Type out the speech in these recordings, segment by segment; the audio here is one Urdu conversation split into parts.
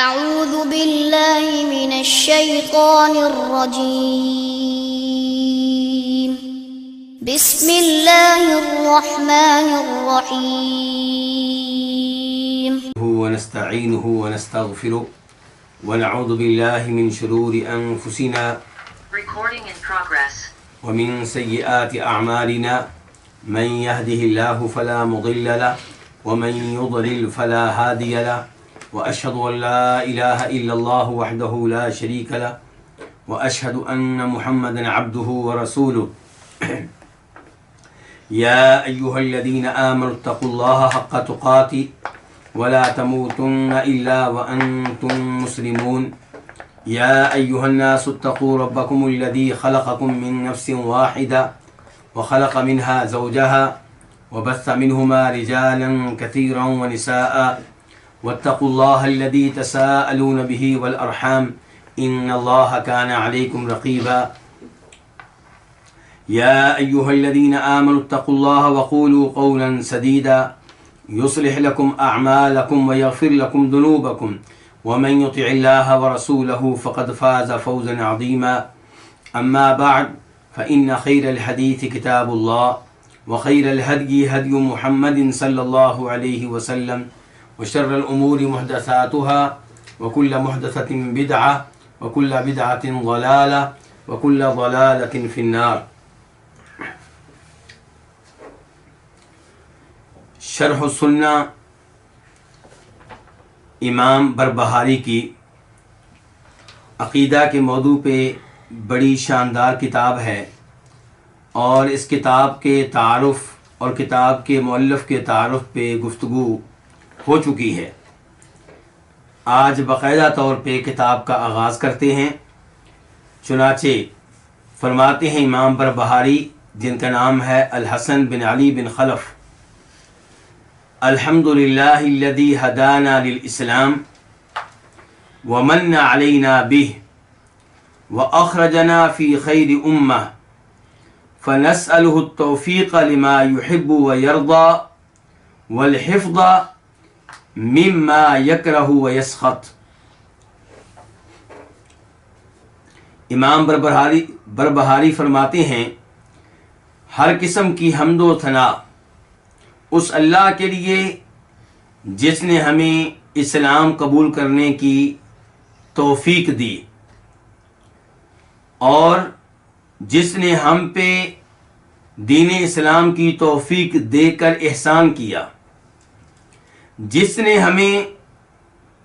أعوذ بالله من الشيطان الرجيم بسم الله الرحمن الرحيم ونستعينه ونستغفره ونعوذ بالله من شرور أنفسنا ومن سيئات أعمالنا من يهده الله فلا مضل له ومن يضلل فلا هادي له وأشهد أن لا إله إلا الله وحده لا شريك له وأشهد أن محمدا عبده ورسوله يا أيها الذين آمنوا اتقوا الله حق تقاته ولا تموتن إلا وأنتم مسلمون يا أيها الناس اتقوا ربكم الذي خلقكم من نفس واحدة وخلق منها زوجها وبث منهما رجالا كثيرا ونساء واتقوا الله الذي تساءلون به والأرحام إن الله كان عليكم رقيبا يا أيها الذين آمنوا اتقوا الله وقولوا قولا سديدا يصلح لكم أعمالكم ويغفر لكم ذنوبكم ومن يطع الله ورسوله فقد فاز فوزا عظيما أما بعد فإن خير الحديث كتاب الله وخير الهدي هدي محمد صلى الله عليه وسلم وشر الأمور محدثاتها وكل محدثة بدعة وكل بدعة ضلالة وكل ضلالة في النار. شرح السنہ امام بربہاری کی عقیدہ کے موضوع پہ بڑی شاندار کتاب ہے، اور اس کتاب کے تعارف اور کتاب کے مؤلف کے تعارف پہ گفتگو ہو چکی ہے. آج باقاعدہ طور پہ کتاب کا آغاز کرتے ہیں. چنانچہ فرماتے ہیں امام بربہاری، جن کا نام ہے الحسن بن علی بن خلف: الحمد للہ الذی ہدانا للاسلام ومن علینا بہ واخرجنا فی خیر امہ فنسألہ التوفیق لما یحب ویرضى والحفظ مما یکرہ ویسخط. امام بربہاری فرماتے ہیں، ہر قسم کی حمد و ثنا اس اللہ کے لیے جس نے ہمیں اسلام قبول کرنے کی توفیق دی، اور جس نے ہم پہ دین اسلام کی توفیق دے کر احسان کیا، جس نے ہمیں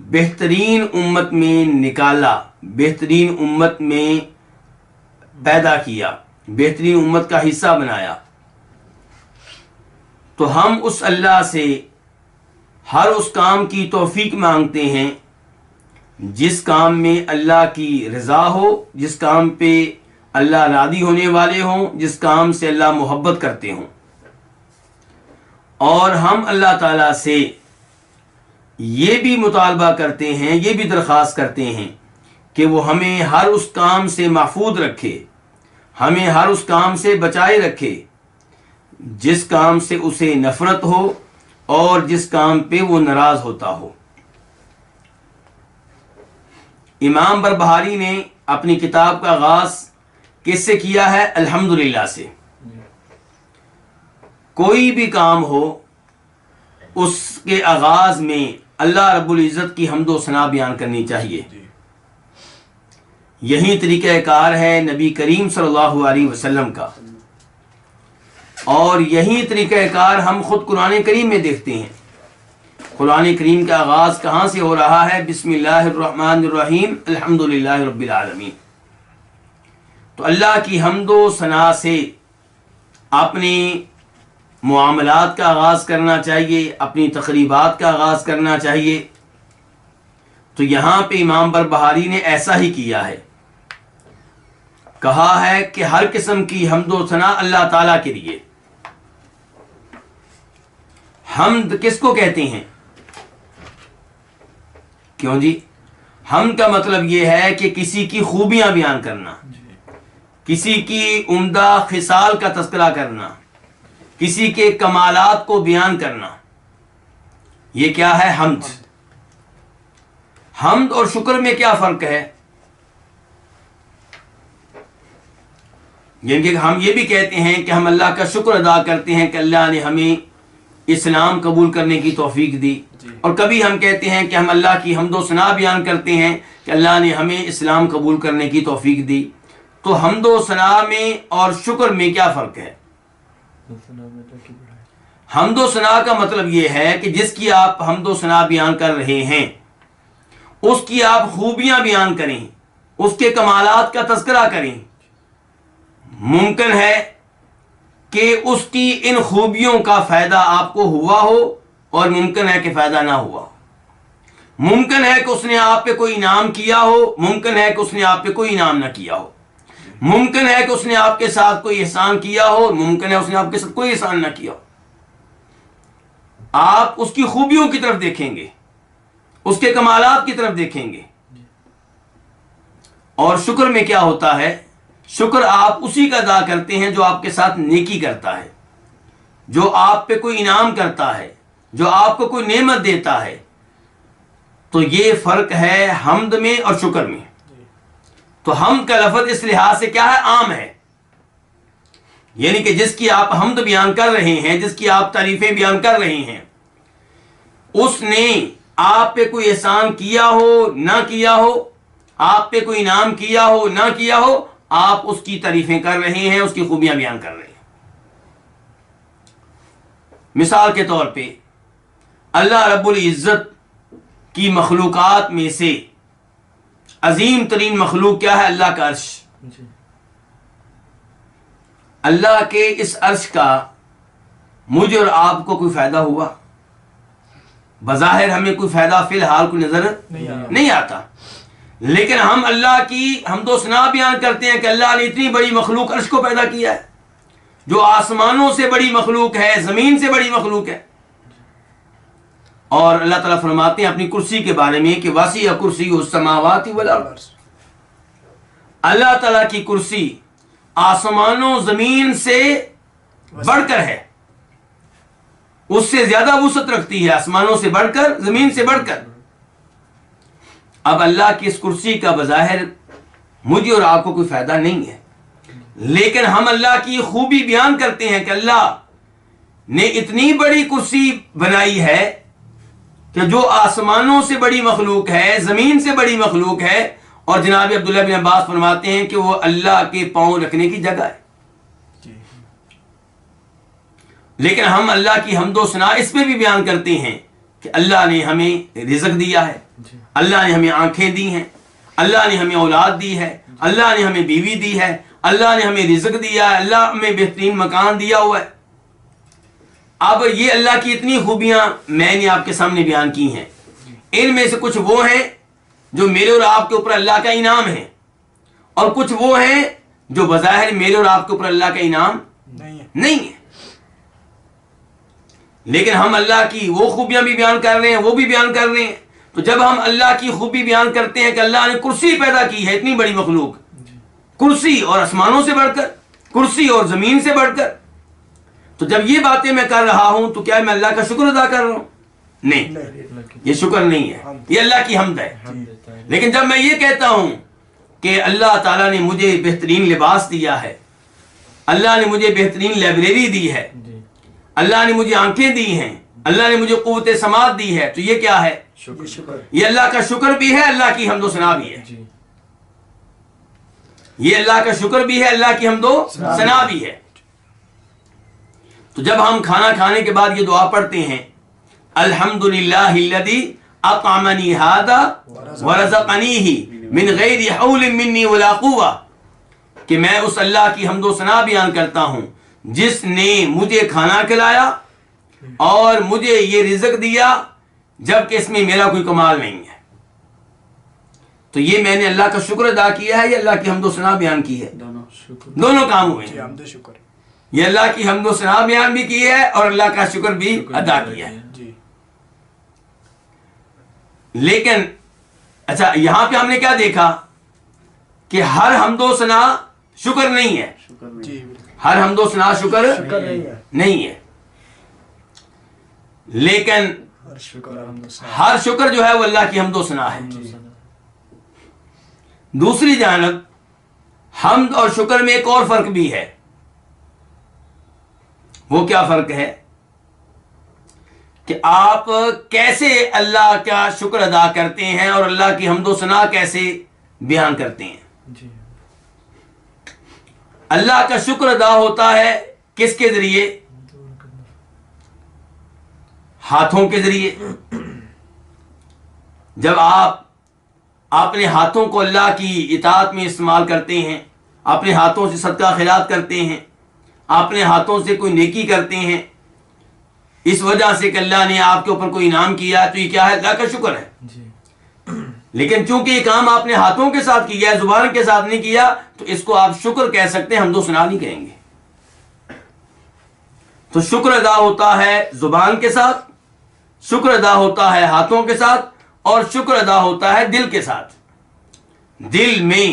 بہترین امت میں نکالا، بہترین امت میں پیدا کیا، بہترین امت کا حصہ بنایا. تو ہم اس اللہ سے ہر اس کام کی توفیق مانگتے ہیں جس کام میں اللہ کی رضا ہو، جس کام پہ اللہ راضی ہونے والے ہوں، جس کام سے اللہ محبت کرتے ہوں. اور ہم اللہ تعالیٰ سے یہ بھی مطالبہ کرتے ہیں، یہ بھی درخواست کرتے ہیں کہ وہ ہمیں ہر اس کام سے محفوظ رکھے، ہمیں ہر اس کام سے بچائے رکھے جس کام سے اسے نفرت ہو اور جس کام پہ وہ ناراض ہوتا ہو. امام بربہاری نے اپنی کتاب کا آغاز کس سے کیا ہے؟ الحمدللہ سے. کوئی بھی کام ہو اس کے آغاز میں اللہ رب العزت کی حمد و ثنا بیان کرنی چاہیے. یہی طریقہ کار ہے نبی کریم صلی اللہ علیہ وسلم کا، اور یہی طریقہ کار ہم خود قرآن کریم میں دیکھتے ہیں. قرآن کریم کا آغاز کہاں سے ہو رہا ہے؟ بسم اللہ الرحمن الرحیم الحمد للہ رب العالمین. تو اللہ کی حمد و ثنا سے اپنی معاملات کا آغاز کرنا چاہیے، اپنی تقریبات کا آغاز کرنا چاہیے. تو یہاں پہ امام بربہاری نے ایسا ہی کیا ہے، کہا ہے کہ ہر قسم کی حمد و ثنا اللہ تعالیٰ کے لیے. حمد کس کو کہتے ہیں؟ کیوں جی؟ حمد کا مطلب یہ ہے کہ کسی کی خوبیاں بیان کرنا، کسی کی عمدہ خصال کا تذکرہ کرنا، کسی کے کمالات کو بیان کرنا، یہ کیا ہے؟ حمد. حمد اور شکر میں کیا فرق ہے؟ یعنی کہ ہم یہ بھی کہتے ہیں کہ ہم اللہ کا شکر ادا کرتے ہیں کہ اللہ نے ہمیں اسلام قبول کرنے کی توفیق دی، اور کبھی ہم کہتے ہیں کہ ہم اللہ کی حمد و ثنا بیان کرتے ہیں کہ اللہ نے ہمیں اسلام قبول کرنے کی توفیق دی۔ تو حمد و ثنا میں اور شکر میں کیا فرق ہے؟ حمد و ثنا کا مطلب یہ ہے کہ جس کی آپ حمد و ثنا بیان کر رہے ہیں اس کی آپ خوبیاں بیان کریں، اس کے کمالات کا تذکرہ کریں۔ ممکن ہے کہ اس کی ان خوبیوں کا فائدہ آپ کو ہوا ہو اور ممکن ہے کہ فائدہ نہ ہوا ہو۔ ممکن ہے کہ اس نے آپ پہ کوئی انعام کیا ہو، ممکن ہے کہ اس نے آپ پہ کوئی انعام نہ کیا ہو، ممکن ہے کہ اس نے آپ کے ساتھ کوئی احسان کیا ہو، ممکن ہے اس نے آپ کے ساتھ کوئی احسان نہ کیا ہو۔ آپ اس کی خوبیوں کی طرف دیکھیں گے، اس کے کمالات کی طرف دیکھیں گے۔ اور شکر میں کیا ہوتا ہے؟ شکر آپ اسی کا ادا کرتے ہیں جو آپ کے ساتھ نیکی کرتا ہے، جو آپ پہ کوئی انعام کرتا ہے، جو آپ کو کوئی نعمت دیتا ہے۔ تو یہ فرق ہے حمد میں اور شکر میں۔ تو حمد کا لفظ اس لحاظ سے کیا ہے؟ عام ہے، یعنی کہ جس کی آپ حمد بیان کر رہے ہیں، جس کی آپ تعریفیں بیان کر رہے ہیں، اس نے آپ پہ کوئی احسان کیا ہو نہ کیا ہو، آپ پہ کوئی انعام کیا ہو نہ کیا ہو، آپ اس کی تعریفیں کر رہے ہیں، اس کی خوبیاں بیان کر رہے ہیں۔ مثال کے طور پہ اللہ رب العزت کی مخلوقات میں سے عظیم ترین مخلوق کیا ہے؟ اللہ کا عرش۔ اللہ کے اس عرش کا مجھے اور آپ کو کوئی فائدہ ہوا؟ بظاہر ہمیں کوئی فائدہ فی الحال کوئی نظر نہیں آتا، لیکن ہم اللہ کی حمد و ثنا بیان کرتے ہیں کہ اللہ نے اتنی بڑی مخلوق عرش کو پیدا کیا ہے، جو آسمانوں سے بڑی مخلوق ہے، زمین سے بڑی مخلوق ہے۔ اور اللہ تعالیٰ فرماتے ہیں اپنی کرسی کے بارے میں کہ وسیع کرسی السماوات والارض، اللہ تعالیٰ کی کرسی آسمانوں زمین سے بڑھ کر ہے، اس سے زیادہ وسعت رکھتی ہے، آسمانوں سے بڑھ کر، زمین سے بڑھ کر۔ اب اللہ کی اس کرسی کا بظاہر مجھے اور آپ کو کوئی فائدہ نہیں ہے، لیکن ہم اللہ کی خوبی بیان کرتے ہیں کہ اللہ نے اتنی بڑی کرسی بنائی ہے کہ جو آسمانوں سے بڑی مخلوق ہے، زمین سے بڑی مخلوق ہے، اور جناب عبداللہ بن عباس فرماتے ہیں کہ وہ اللہ کے پاؤں رکھنے کی جگہ ہے۔ لیکن ہم اللہ کی حمد و ثنا اس پہ بھی بیان کرتے ہیں کہ اللہ نے ہمیں رزق دیا ہے، اللہ نے ہمیں آنکھیں دی ہیں، اللہ نے ہمیں اولاد دی ہے، اللہ نے ہمیں بیوی دی ہے، اللہ نے ہمیں رزق دیا ہے، اللہ ہمیں بہترین مکان دیا ہوا ہے۔ اب یہ اللہ کی اتنی خوبیاں میں نے آپ کے سامنے بیان کی ہیں، ان میں سے کچھ وہ ہیں جو میرے اور آپ کے اوپر اللہ کا انعام ہے، اور کچھ وہ ہیں جو بظاہر میرے اور آپ کے اوپر اللہ کا انعام نہیں ہے، لیکن ہم اللہ کی وہ خوبیاں بھی بیان کر رہے ہیں، وہ بھی بیان کر رہے ہیں۔ تو جب ہم اللہ کی خوبی بیان کرتے ہیں کہ اللہ نے کرسی پیدا کی ہے، اتنی بڑی مخلوق، کرسی اور آسمانوں سے بڑھ کر، کرسی اور زمین سے بڑھ کر، تو جب یہ باتیں میں کر رہا ہوں تو کیا میں اللہ کا شکر ادا کر رہا ہوں؟ نہیں، یہ شکر نہیں ہے، یہ اللہ کی حمد ہے۔ لیکن جب میں یہ کہتا ہوں کہ اللہ تعالیٰ نے مجھے بہترین لباس دیا ہے، اللہ نے مجھے بہترین لائبریری دی ہے، اللہ نے مجھے آنکھیں دی ہیں، اللہ نے مجھے قوت سماعت دی ہے، تو یہ کیا ہے؟ یہ اللہ کا شکر بھی ہے، اللہ کی حمد و ثنا بھی ہے۔ یہ اللہ کا شکر بھی ہے، اللہ کی حمد و ثنا بھی ہے۔ تو جب ہم کھانا کھانے کے بعد یہ دعا پڑھتے ہیں الحمدللہ الذی اطعمنی ھذا ورزقنیہ من غیر حول منی ولا قوہ، کہ میں اس اللہ کی حمد و ثنا بیان کرتا ہوں جس نے مجھے کھانا کھلایا اور مجھے یہ رزق دیا جبکہ اس میں میرا کوئی کمال نہیں ہے۔ تو یہ میں نے اللہ کا شکر ادا کیا ہے، یہ اللہ کی حمد و ثنا بیان کی ہے، دونوں کام ہوئے ہیں۔ یہ اللہ کی حمد و ثنا بیان بھی کی ہے اور اللہ کا شکر بھی ادا کیا ہے۔ لیکن اچھا، یہاں پہ ہم نے کیا دیکھا کہ ہر حمد و ثنا شکر نہیں ہے، ہر حمد و ثنا شکر نہیں ہے، لیکن ہر شکر جو ہے وہ اللہ کی حمد و ثنا ہے. دوسری جانب حمد اور شکر میں ایک اور فرق بھی ہے. وہ کیا فرق ہے کہ آپ کیسے اللہ کا شکر ادا کرتے ہیں اور اللہ کی حمد و ثنا کیسے بیان کرتے ہیں. اللہ کا شکر ادا ہوتا ہے کس کے ذریعے؟ ہاتھوں کے ذریعے. جب آپ اپنے ہاتھوں کو اللہ کی اطاعت میں استعمال کرتے ہیں، اپنے ہاتھوں سے صدقہ خیرات کرتے ہیں، اپنے ہاتھوں سے کوئی نیکی کرتے ہیں، اس وجہ سے کہ اللہ نے آپ کے اوپر کوئی انعام کیا، تو یہ کیا ہے؟ اللہ کا شکر ہے. لیکن چونکہ یہ کام آپ نے ہاتھوں کے ساتھ کیا ہے، زبان کے ساتھ نہیں کیا، تو اس کو آپ شکر کہہ سکتے ہیں، حمد و ثنا نہیں کہیں گے. تو شکر ادا ہوتا ہے زبان کے ساتھ، شکر ادا ہوتا ہے ہاتھوں کے ساتھ، اور شکر ادا ہوتا ہے دل کے ساتھ. دل میں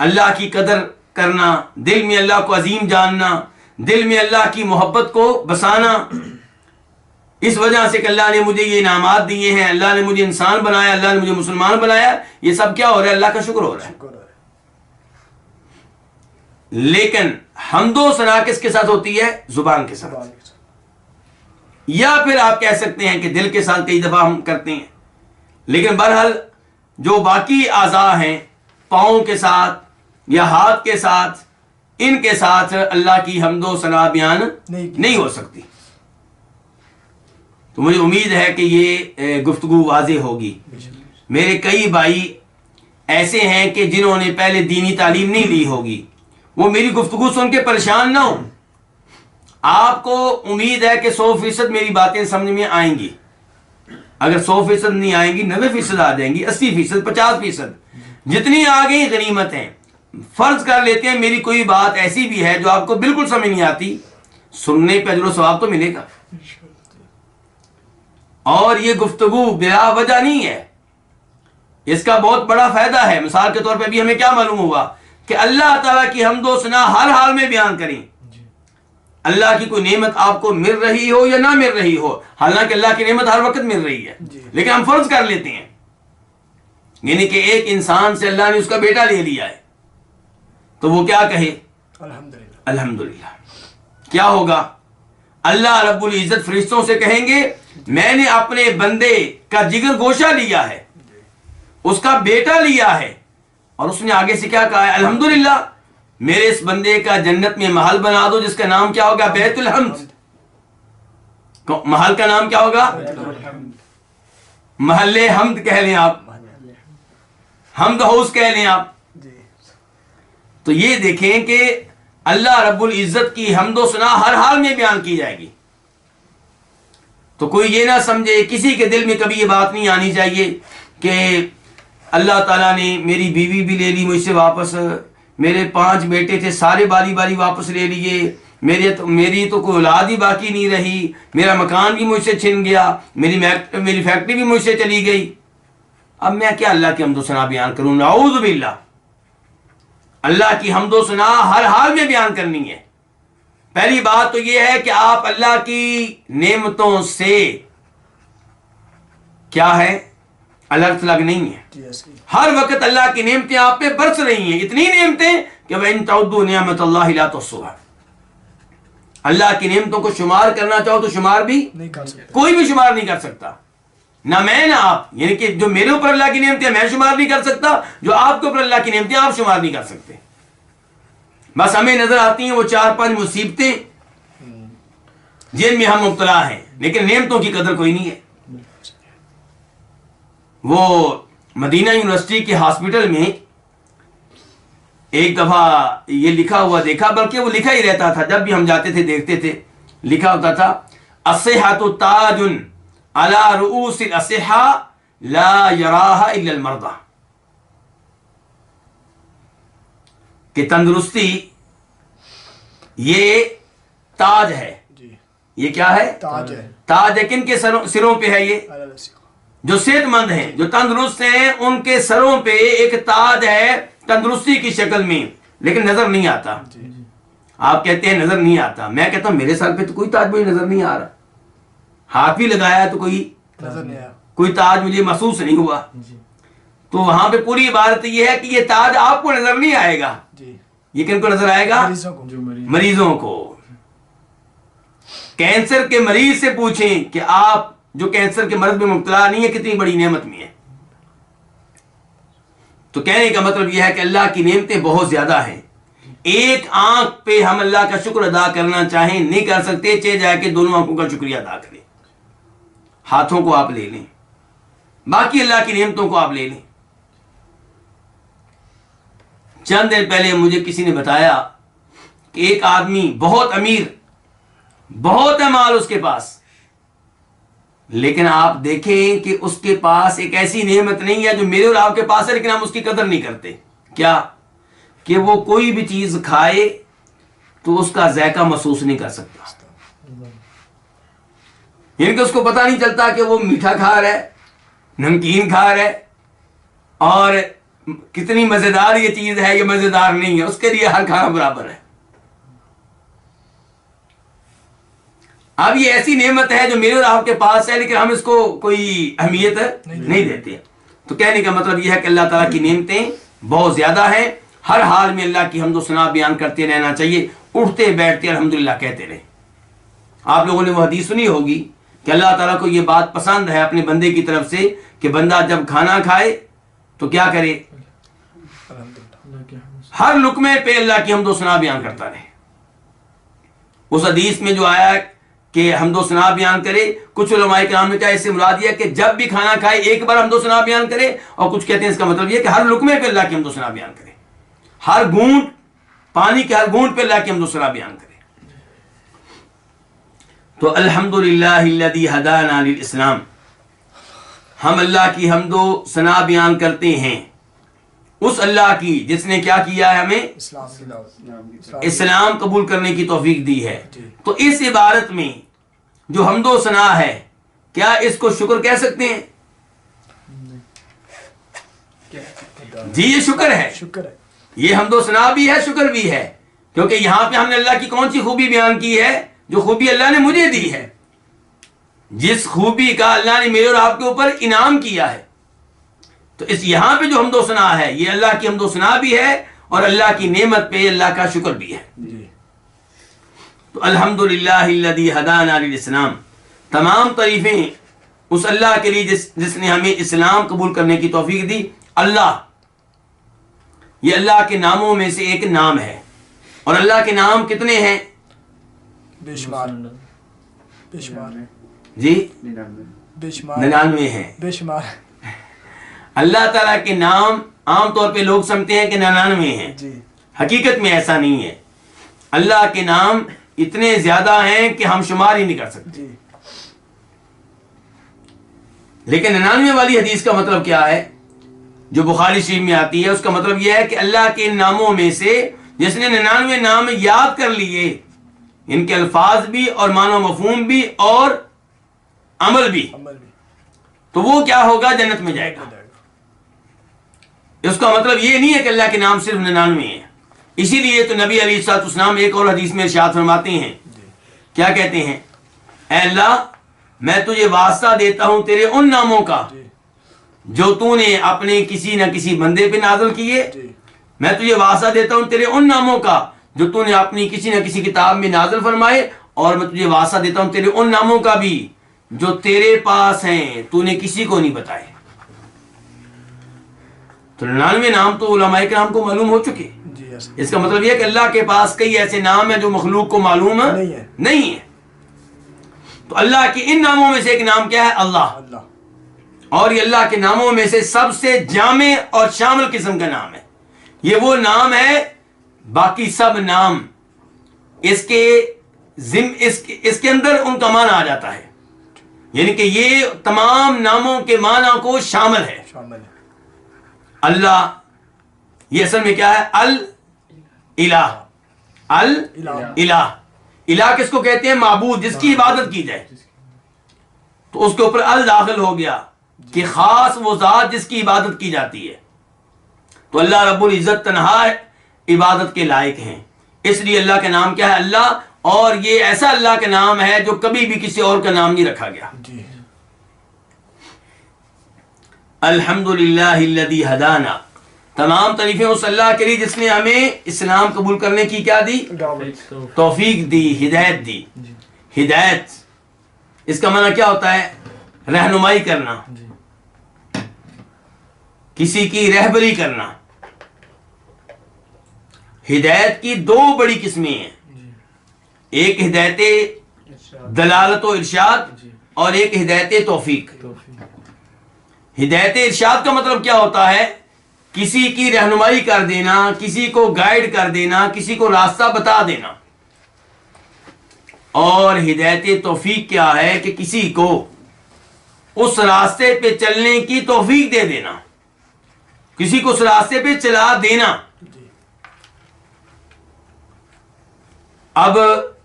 اللہ کی قدر کرنا، دل میں اللہ کو عظیم جاننا، دل میں اللہ کی محبت کو بسانا. اس وجہ سے کہ اللہ نے مجھے یہ انعامات دیے ہیں، اللہ نے مجھے انسان بنایا، اللہ نے مجھے مسلمان بنایا، یہ سب کیا ہو رہا ہے؟ اللہ کا شکر ہو رہا ہے. لیکن حمد و ثنا کس کے ساتھ ہوتی ہے؟ زبان کے ساتھ. یا پھر آپ کہہ سکتے ہیں کہ دل کے ساتھ کئی دفعہ ہم کرتے ہیں. لیکن بہرحال جو باقی اعضاء ہیں، پاؤں کے ساتھ یا ہاتھ کے ساتھ، ان کے ساتھ اللہ کی حمد و ثنا بیان نہیں ہو سکتی. تو مجھے امید ہے کہ یہ گفتگو واضح ہوگی. میرے کئی بھائی ایسے ہیں کہ جنہوں نے پہلے دینی تعلیم نہیں لی ہوگی، وہ میری گفتگو سن کے پریشان نہ ہوں. آپ کو امید ہے کہ 100% میری باتیں سمجھ میں آئیں گی. اگر 100% نہیں آئیں گی، 90% آ جائیں گی، 80%، 50%، جتنی آ گئی غنیمت ہیں. فرض کر لیتے ہیں میری کوئی بات ایسی بھی ہے جو آپ کو بالکل سمجھ نہیں آتی، سننے پہ اجر و ثواب تو ملے گا. اور یہ گفتگو بلا وجہ نہیں ہے، اس کا بہت بڑا فائدہ ہے. مثال کے طور پہ بھی ہمیں کیا معلوم ہوا کہ اللہ تعالیٰ کی حمد و ثنا ہر حال میں بیان کریں. اللہ کی کوئی نعمت آپ کو مل رہی ہو یا نہ مل رہی ہو، حالانکہ اللہ کی نعمت ہر وقت مل رہی ہے، لیکن ہم فرض کر لیتے ہیں. یعنی کہ ایک انسان سے اللہ نے اس کا بیٹا لے لیا ہے، تو وہ کیا کہے؟ الحمدللہ. کیا ہوگا؟ اللہ رب العزت فرشتوں سے کہیں گے میں نے اپنے بندے کا جگر گوشہ لیا ہے، اس کا بیٹا لیا ہے، اور اس نے آگے سے کیا کہا ہے؟ الحمدللہ، میرے اس بندے کا جنت میں محل بنا دو جس کا نام کیا ہوگا؟ بیت الحمد. محل کا نام کیا ہوگا؟ محل حمد کہہ لیں آپ، حمد ہاؤس کہہ لیں آپ. تو یہ دیکھیں کہ اللہ رب العزت کی حمد و ثنا ہر حال میں بیان کی جائے گی. تو کوئی یہ نہ سمجھے، کسی کے دل میں کبھی یہ بات نہیں آنی چاہیے کہ اللہ تعالیٰ نے میری بیوی بھی لے لی مجھ سے واپس، میرے 5 بیٹے تھے سارے باری باری واپس لے لیے، میری تو کوئی اولاد ہی باقی نہیں رہی، میرا مکان بھی مجھ سے چھن گیا، میری فیکٹری بھی مجھ سے چلی گئی. اب میں کیا اللہ کی حمد و ثنا بیان کروں؟ نعوذ باللہ. اللہ کی حمد و ثنا ہر حال میں بیان کرنی ہے. پہلی بات تو یہ ہے کہ آپ اللہ کی نعمتوں سے کیا ہے؟ الرٹ لگ نہیں ہے. ہر وقت اللہ کی نعمتیں آپ پہ برس رہی ہیں، اتنی نعمتیں کہ وَإِن تَعُدُّوا نِعْمَتَ اللَّهِ لَا تُحْصُوهَا. اللہ کی نعمتوں کو شمار کرنا چاہو تو شمار بھی کوئی بھی شمار نہیں کر سکتا، نہ میں نہ آپ. یعنی کہ جو میرے اوپر اللہ کی نعمتیں میں شمار نہیں کر سکتا، جو آپ کے اوپر اللہ کی نعمتیں آپ شمار نہیں کر سکتے. بس ہمیں نظر آتی ہیں وہ 4-5 مصیبتیں جن میں ہم مبتلا ہیں، لیکن نعمتوں کی قدر کوئی نہیں ہے. وہ مدینہ یونیورسٹی کے ہاسپٹل میں ایک دفعہ یہ لکھا ہوا دیکھا، بلکہ وہ لکھا ہی رہتا تھا جب بھی ہم جاتے تھے دیکھتے تھے، لکھا ہوتا تھا الصحۃ تاج علی رؤوس الاصحاء لا یراها الا المرضى. کہ تندرستی یہ تاج ہے. یہ کیا ہے؟ تاج ہے. کن کے سروں پہ ہے؟ یہ جو صحت مند ہیں، جو تندرست ہیں، ان کے سروں پہ ایک تاج ہے تندرستی کی شکل میں، لیکن نظر نہیں آتا. آپ کہتے ہیں نظر نہیں آتا، میں کہتا ہوں میرے سر پہ تو کوئی تاج مجھے نظر نہیں آ رہا. ہاتھ بھی لگایا تو کوئی نظر نہیں آیا. کوئی تاج مجھے محسوس نہیں ہوا. تو وہاں پہ پوری عبارت یہ ہے کہ یہ تاج آپ کو نظر نہیں آئے گا. جی. یہ کن کو نظر آئے گا؟ مریضوں کو. مریضوں کو. کینسر کے مریض سے پوچھیں کہ آپ جو کینسر کے مرض میں مبتلا نہیں ہے کتنی بڑی نعمت میں ہے. تو کہنے کا مطلب یہ ہے کہ اللہ کی نعمتیں بہت زیادہ ہیں. ایک آنکھ پہ ہم اللہ کا شکر ادا کرنا چاہیں نہیں کر سکتے، چاہے جا کے دونوں آنکھوں کا شکریہ ادا کریں. ہاتھوں کو آپ لے لیں، باقی اللہ کی نعمتوں کو آپ لے لیں. چند دن پہلے مجھے کسی نے بتایا کہ ایک آدمی بہت امیر، بہت ہے مال اس کے پاس، لیکن آپ دیکھیں کہ اس کے پاس ایک ایسی نعمت نہیں ہے جو میرے اور آپ کے پاس ہے، لیکن ہم اس کی قدر نہیں کرتے. کیا؟ کہ وہ کوئی بھی چیز کھائے تو اس کا ذائقہ محسوس نہیں کر سکتا. یعنی کہ اس کو پتہ نہیں چلتا کہ وہ میٹھا کھا رہا ہے، نمکین کھا رہا ہے، اور کتنی مزیدار یہ چیز ہے، یہ مزیدار نہیں ہے. اس کے لیے ہر کھانا برابر ہے. اب یہ ایسی نعمت ہے جو میرے اور آپ کے پاس ہے، لیکن ہم اس کو کوئی اہمیت نہیں دیتے. تو کہنے کا مطلب یہ ہے کہ اللہ تعالیٰ کی نعمتیں بہت زیادہ ہیں. ہر حال میں اللہ کی حمد و ثنا بیان کرتے رہنا چاہیے، اٹھتے بیٹھتے الحمدللہ کہتے رہیں. آپ لوگوں نے وہ حدیث سنی ہوگی کہ اللہ تعالیٰ کو یہ بات پسند ہے اپنے بندے کی طرف سے کہ بندہ جب کھانا کھائے تو کیا کرے؟ ہر لقمے پہ اللہ کی حمد و ثنا بیان کرتا رہے. اس حدیث میں جو آیا کہ حمد و ثنا بیان کرے، کچھ علماء کرام نے کہا اس سے مراد یہ کہ جب بھی کھانا کھائے ایک بار حمد و ثنا بیان کرے، اور کچھ کہتے ہیں اس کا مطلب یہ کہ ہر لقمے پہ اللہ کی حمد و ثنا بیان کرے، ہر گھونٹ پانی کے ہر گھونٹ پہ اللہ کی حمد و ثنا بیان کرے. تو الحمدللہ الذی ہدانا للاسلام، ہم اللہ کی حمد و ثنا بیان کرتے ہیں اس اللہ کی جس نے کیا کیا ہے، ہمیں اسلام قبول کرنے کی توفیق دی ہے. تو اس عبارت میں جو حمد و ثنا ہے، کیا اس کو شکر کہہ سکتے ہیں؟ جی یہ شکر ہے. شکر ہے. یہ حمد و ثنا بھی ہے، شکر بھی ہے، کیونکہ یہاں پہ ہم نے اللہ کی کون سی خوبی بیان کی ہے؟ جو خوبی اللہ نے مجھے دی ہے، جس خوبی کا اللہ نے میرے اور آپ کے اوپر انعام کیا ہے. تو اس یہاں پہ جو حمد و ثنا ہے یہ اللہ کی حمد و ثنا بھی ہے اور اللہ کی نعمت پہ اللہ کا شکر بھی ہے. تو الحمدللہ الذی ہدانا للاسلام، تمام تعریفیں اس اللہ کے لیے جس نے ہمیں اسلام قبول کرنے کی توفیق دی. اللہ، یہ اللہ کے ناموں میں سے ایک نام ہے. اور اللہ کے نام کتنے ہیں؟ بے شمار. بے شمار. جی بے شمار. 99 ہیں. بے شمار. اللہ تعالیٰ کے نام عام طور پہ لوگ سمجھتے ہیں کہ 99 ہیں. جی. حقیقت میں ایسا نہیں ہے. اللہ کے نام اتنے زیادہ ہیں کہ ہم شمار ہی نہیں کر سکتے. جی. لیکن 99 والی حدیث کا مطلب کیا ہے جو بخاری شریف میں آتی ہے؟ اس کا مطلب یہ ہے کہ اللہ کے ان ناموں میں سے جس نے 99 نام یاد کر لیے، ان کے الفاظ بھی اور معنی و مفہوم بھی اور عمل بھی، تو وہ کیا ہوگا؟ جنت میں جائے گا. اس کا مطلب یہ نہیں ہے کہ اللہ کے نام صرف 99 ہیں. اسی لیے تو نبی علیہ الصلوۃ والسلام ایک اور حدیث میں ارشاد فرماتے ہیں، کیا کہتے ہیں؟ اے اللہ، میں تجھے واسطہ دیتا ہوں تیرے ان ناموں کا جو تو نے اپنے کسی نہ کسی بندے پہ نازل کیے. میں تجھے واسطہ دیتا ہوں تیرے ان ناموں کا جو تو نے اپنی کسی نہ کسی کتاب میں نازل فرمائے، اور میں تجھے واسطہ دیتا ہوں تیرے ان ناموں کا بھی جو تیرے پاس ہیں، تو نے کسی کو نہیں بتائے. تو 99 نام تو علماء کرام کو معلوم ہو چکے. اس کا مطلب یہ ہے کہ اللہ کے پاس کئی ایسے نام ہیں جو مخلوق کو معلوم نہیں ہے. تو اللہ کے ان ناموں میں سے ایک نام کیا ہے؟ اللہ. اور یہ اللہ کے ناموں میں سے سب سے جامع اور شامل قسم کا نام ہے. یہ وہ نام ہے، باقی سب نام اس کے اندر ان کا معنی آ جاتا ہے. یعنی کہ یہ تمام ناموں کے معنی کو شامل ہے. اللہ یہ اصل میں کیا ہے؟ الہ. الہ. الہ کس کو کہتے ہیں؟ معبود، جس کی عبادت کی جائے. تو اس کے اوپر ال داخل ہو گیا کہ خاص وہ ذات جس کی عبادت کی جاتی ہے. تو اللہ رب العزت تنہا عبادت کے لائق ہیں. اس لیے اللہ کا نام کیا ہے؟ اللہ. اور یہ ایسا اللہ کا نام ہے جو کبھی بھی کسی اور کا نام نہیں رکھا گیا. الحمدللہ الذی ہدانا، تمام تعریفیں اس اللہ کے لیے جس نے ہمیں اسلام قبول کرنے کی کیا دی؟ توفیق دی، ہدایت دی۔ ہدایت اس کا معنی کیا ہوتا ہے؟ رہنمائی کرنا، کسی کی رہبری کرنا۔ ہدایت کی دو بڑی قسمیں ہیں، ایک ہدایت دلالت و ارشاد اور ایک ہدایت توفیق۔ ہدایت ارشاد کا مطلب کیا ہوتا ہے؟ کسی کی رہنمائی کر دینا، کسی کو گائیڈ کر دینا، کسی کو راستہ بتا دینا۔ اور ہدایت توفیق کیا ہے کہ کسی کو اس راستے پہ چلنے کی توفیق دے دینا، کسی کو اس راستے پہ چلا دینا۔ اب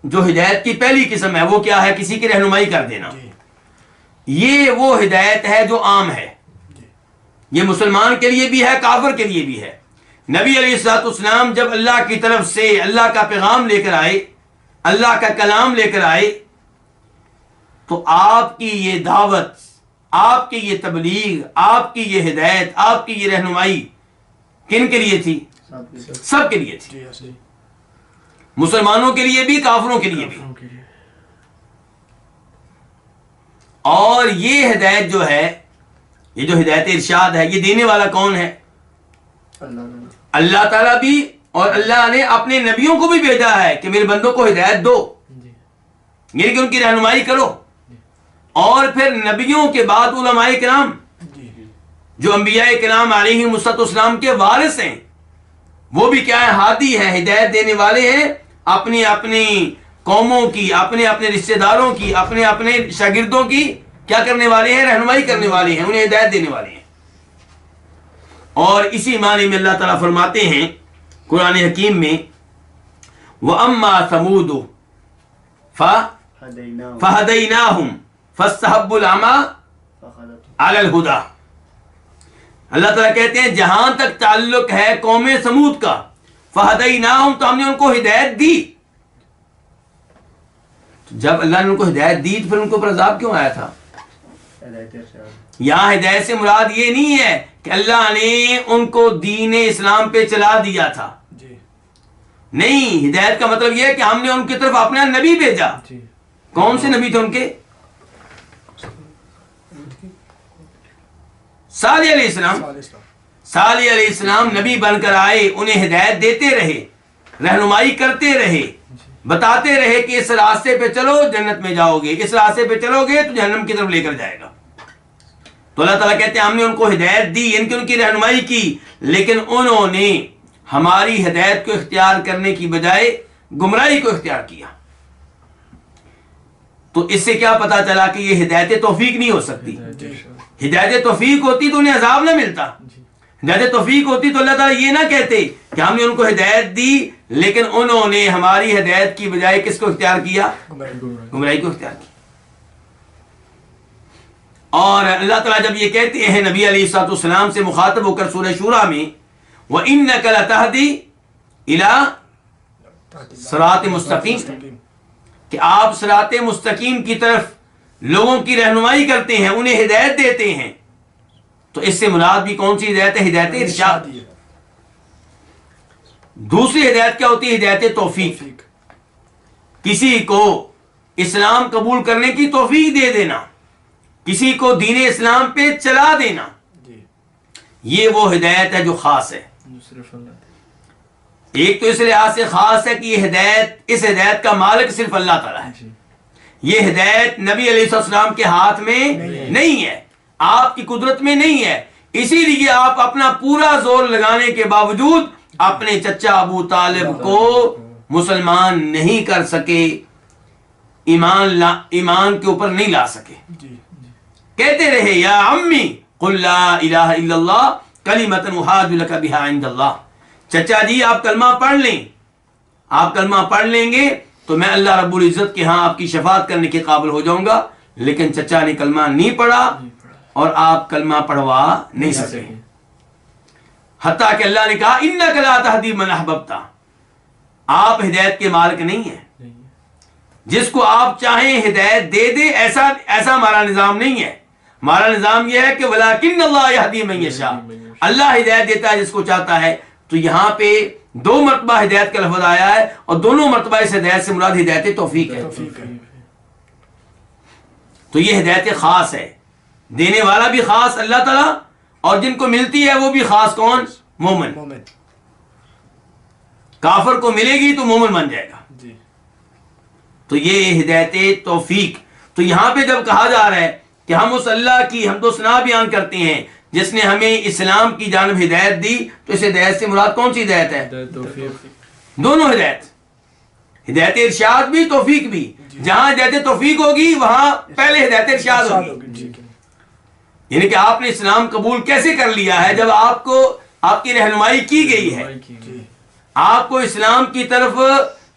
جو ہدایت کی پہلی قسم ہے وہ کیا ہے؟ کسی کی رہنمائی کر دینا۔ یہ وہ ہدایت ہے جو عام ہے، یہ مسلمان کے لیے بھی ہے، کافر کے لیے بھی ہے۔ نبی علیہ الصلوۃ والسلام جب اللہ کی طرف سے اللہ کا پیغام لے کر آئے، اللہ کا کلام لے کر آئے، تو آپ کی یہ دعوت، آپ کی یہ تبلیغ، آپ کی یہ ہدایت، آپ کی یہ رہنمائی کن کے لیے تھی؟ سب کے لیے تھی، مسلمانوں کے لیے بھی، کافروں کے لیے بھی۔ اور یہ ہدایت جو ہے، یہ جو ہدایت ارشاد ہے، یہ دینے والا کون ہے؟ اللہ تعالیٰ بھی، اور اللہ نے اپنے نبیوں کو بھی بھیجا ہے کہ میرے بندوں کو ہدایت دو، یعنی کہ ان کی رہنمائی کرو۔ اور پھر نبیوں کے بعد علماء کرام، جو انبیاء کرام علیہ السلام کے وارث ہیں، وہ بھی کیا ہے؟ ہادی ہیں، ہدایت دینے والے ہیں، اپنی اپنی قوموں کی، اپنے اپنے رشتہ داروں کی، اپنے اپنے شاگردوں کی کیا کرنے والے ہیں؟ رہنمائی کرنے والے ہیں، انہیں ہدایت دینے والے ہیں۔ اور اسی معنی میں اللہ تعالیٰ فرماتے ہیں قرآن حکیم میں، وَأَمَّا ثَمُودُ فَهَدَيْنَاهُمْ فَاسْتَحَبُّوا الْعَمَىٰ عَلَى الْهُدَىٰ۔ اللہ تعالیٰ کہتے ہیں جہاں تک تعلق ہے قوم سمود کا، فَهَدَيْنَاهُمْ، تو ہم نے ان کو ہدایت دی۔ جب اللہ نے ان کو ہدایت دی تو پھر ان کو پر عذاب کیوں آیا تھا؟ یہاں ہدایت سے مراد یہ نہیں ہے کہ اللہ نے ان کو دین اسلام پہ چلا دیا تھا، نہیں، ہدایت کا مطلب یہ ہے کہ ہم نے ان کی طرف اپنا نبی بھیجا۔ کون سے نبی تھے ان کے؟ صالح علیہ السلام۔ صالح علیہ السلام نبی بن کر آئے، انہیں ہدایت دیتے رہے، رہنمائی کرتے رہے، بتاتے رہے کہ اس راستے پہ چلو جنت میں جاؤ گے، اس راستے پہ چلو گے تو جہنم کی طرف لے کر جائے گا۔ تو اللہ تعالیٰ کہتے ہیں ہم نے ان کو ہدایت دی، ان کی ان کی رہنمائی کی، لیکن انہوں نے ہماری ہدایت کو اختیار کرنے کی بجائے گمراہی کو اختیار کیا۔ تو اس سے کیا پتا چلا کہ یہ ہدایت توفیق نہیں ہو سکتی۔ ہدایت توفیق ہوتی تو انہیں عذاب نہ ملتا، ہدایت توفیق ہوتی تو اللہ تعالیٰ یہ نہ کہتے کہ ہم نے ان کو ہدایت دی لیکن انہوں نے ہماری ہدایت کی بجائے کس کو اختیار کیا؟ گمراہی کو اختیار کیا۔ اور اللہ تعالیٰ جب یہ کہتے ہیں نبی علیہ الصلوۃ والسلام سے مخاطب ہو کر سورہ شورى میں، وَإِنَّكَ لَتَهْدِي إِلَىٰ صِرَاطٍ مُسْتَقِيمٍ، کہ آپ صراط مستقیم کی طرف لوگوں کی رہنمائی کرتے ہیں، انہیں ہدایت دیتے ہیں۔ تو اس سے مراد بھی کون سی ہدایت ہے؟ ہدایت ارشاد۔ دوسری ہدایت کیا ہوتی ہے؟ ہدایت توفیق، کسی کو اسلام قبول کرنے کی توفیق دے دینا، کسی کو دین اسلام پہ چلا دینا، یہ وہ ہدایت ہے جو خاص ہے۔ ایک تو اس لحاظ سے خاص ہے کہ یہ ہدایت، اس ہدایت کا مالک صرف اللہ تعالیٰ ہے، یہ ہدایت نبی علیہ السلام کے ہاتھ میں نہیں ہے، آپ کی قدرت میں نہیں ہے، اسی لیے آپ اپنا پورا زور لگانے کے باوجود اپنے چچا ابو طالب کو مسلمان نہیں کر سکے، ایمان کے اوپر نہیں لا سکے۔ کہتے رہے یا عمی قل لا الہ الا اللہ کلمۃ احاج لک بہا عند اللہ، چچا جی آپ کلمہ پڑھ لیں، آپ کلمہ پڑھ لیں گے تو میں اللہ رب العزت کے ہاں آپ کی شفاعت کرنے کے قابل ہو جاؤں گا۔ لیکن چچا نے کلمہ نہیں پڑھا اور آپ کلمہ پڑھوا نہیں سکے، حتیٰ کہ اللہ نے کہا انک لا تہدی من احببت، آپ ہدایت کے مالک نہیں ہیں، جس کو آپ چاہیں ہدایت دے دے، ایسا ہمارا نظام نہیں ہے۔ ہمارا نظام یہ ہے کہ ولیکن اللہ یہدی من یشاء، اللہ ہدایت دیتا ہے جس کو چاہتا ہے. تو یہاں پہ 2 مرتبہ ہدایت کا لفظ آیا ہے اور دونوں مرتبہ اس ہدایت سے مراد ہدایت توفیق ہے. تو یہ ہدایت خاص ہے، دینے والا بھی خاص اللہ تعالیٰ، اور جن کو ملتی ہے وہ بھی خاص. کون؟ مومن. کافر کو ملے گی تو مومن بن جائے گا. تو یہ ہدایت توفیق. تو یہاں پہ جب کہا جا رہا ہے کہ ہم اس اللہ کی حمد و ثنا بیان کرتے ہیں جس نے ہمیں اسلام کی جانب ہدایت دی، تو اس ہدایت سے مراد کون سی ہدایت ہے؟ دونوں ہدایت، ہدایت ارشاد بھی توفیق بھی. جہاں ہدایت توفیق ہوگی وہاں پہلے ہدایت ارشاد ہوگی. یعنی کہ آپ نے اسلام قبول کیسے کر لیا ہے؟ جب آپ کو آپ کی رہنمائی کی گئی ہے، آپ کو اسلام کی طرف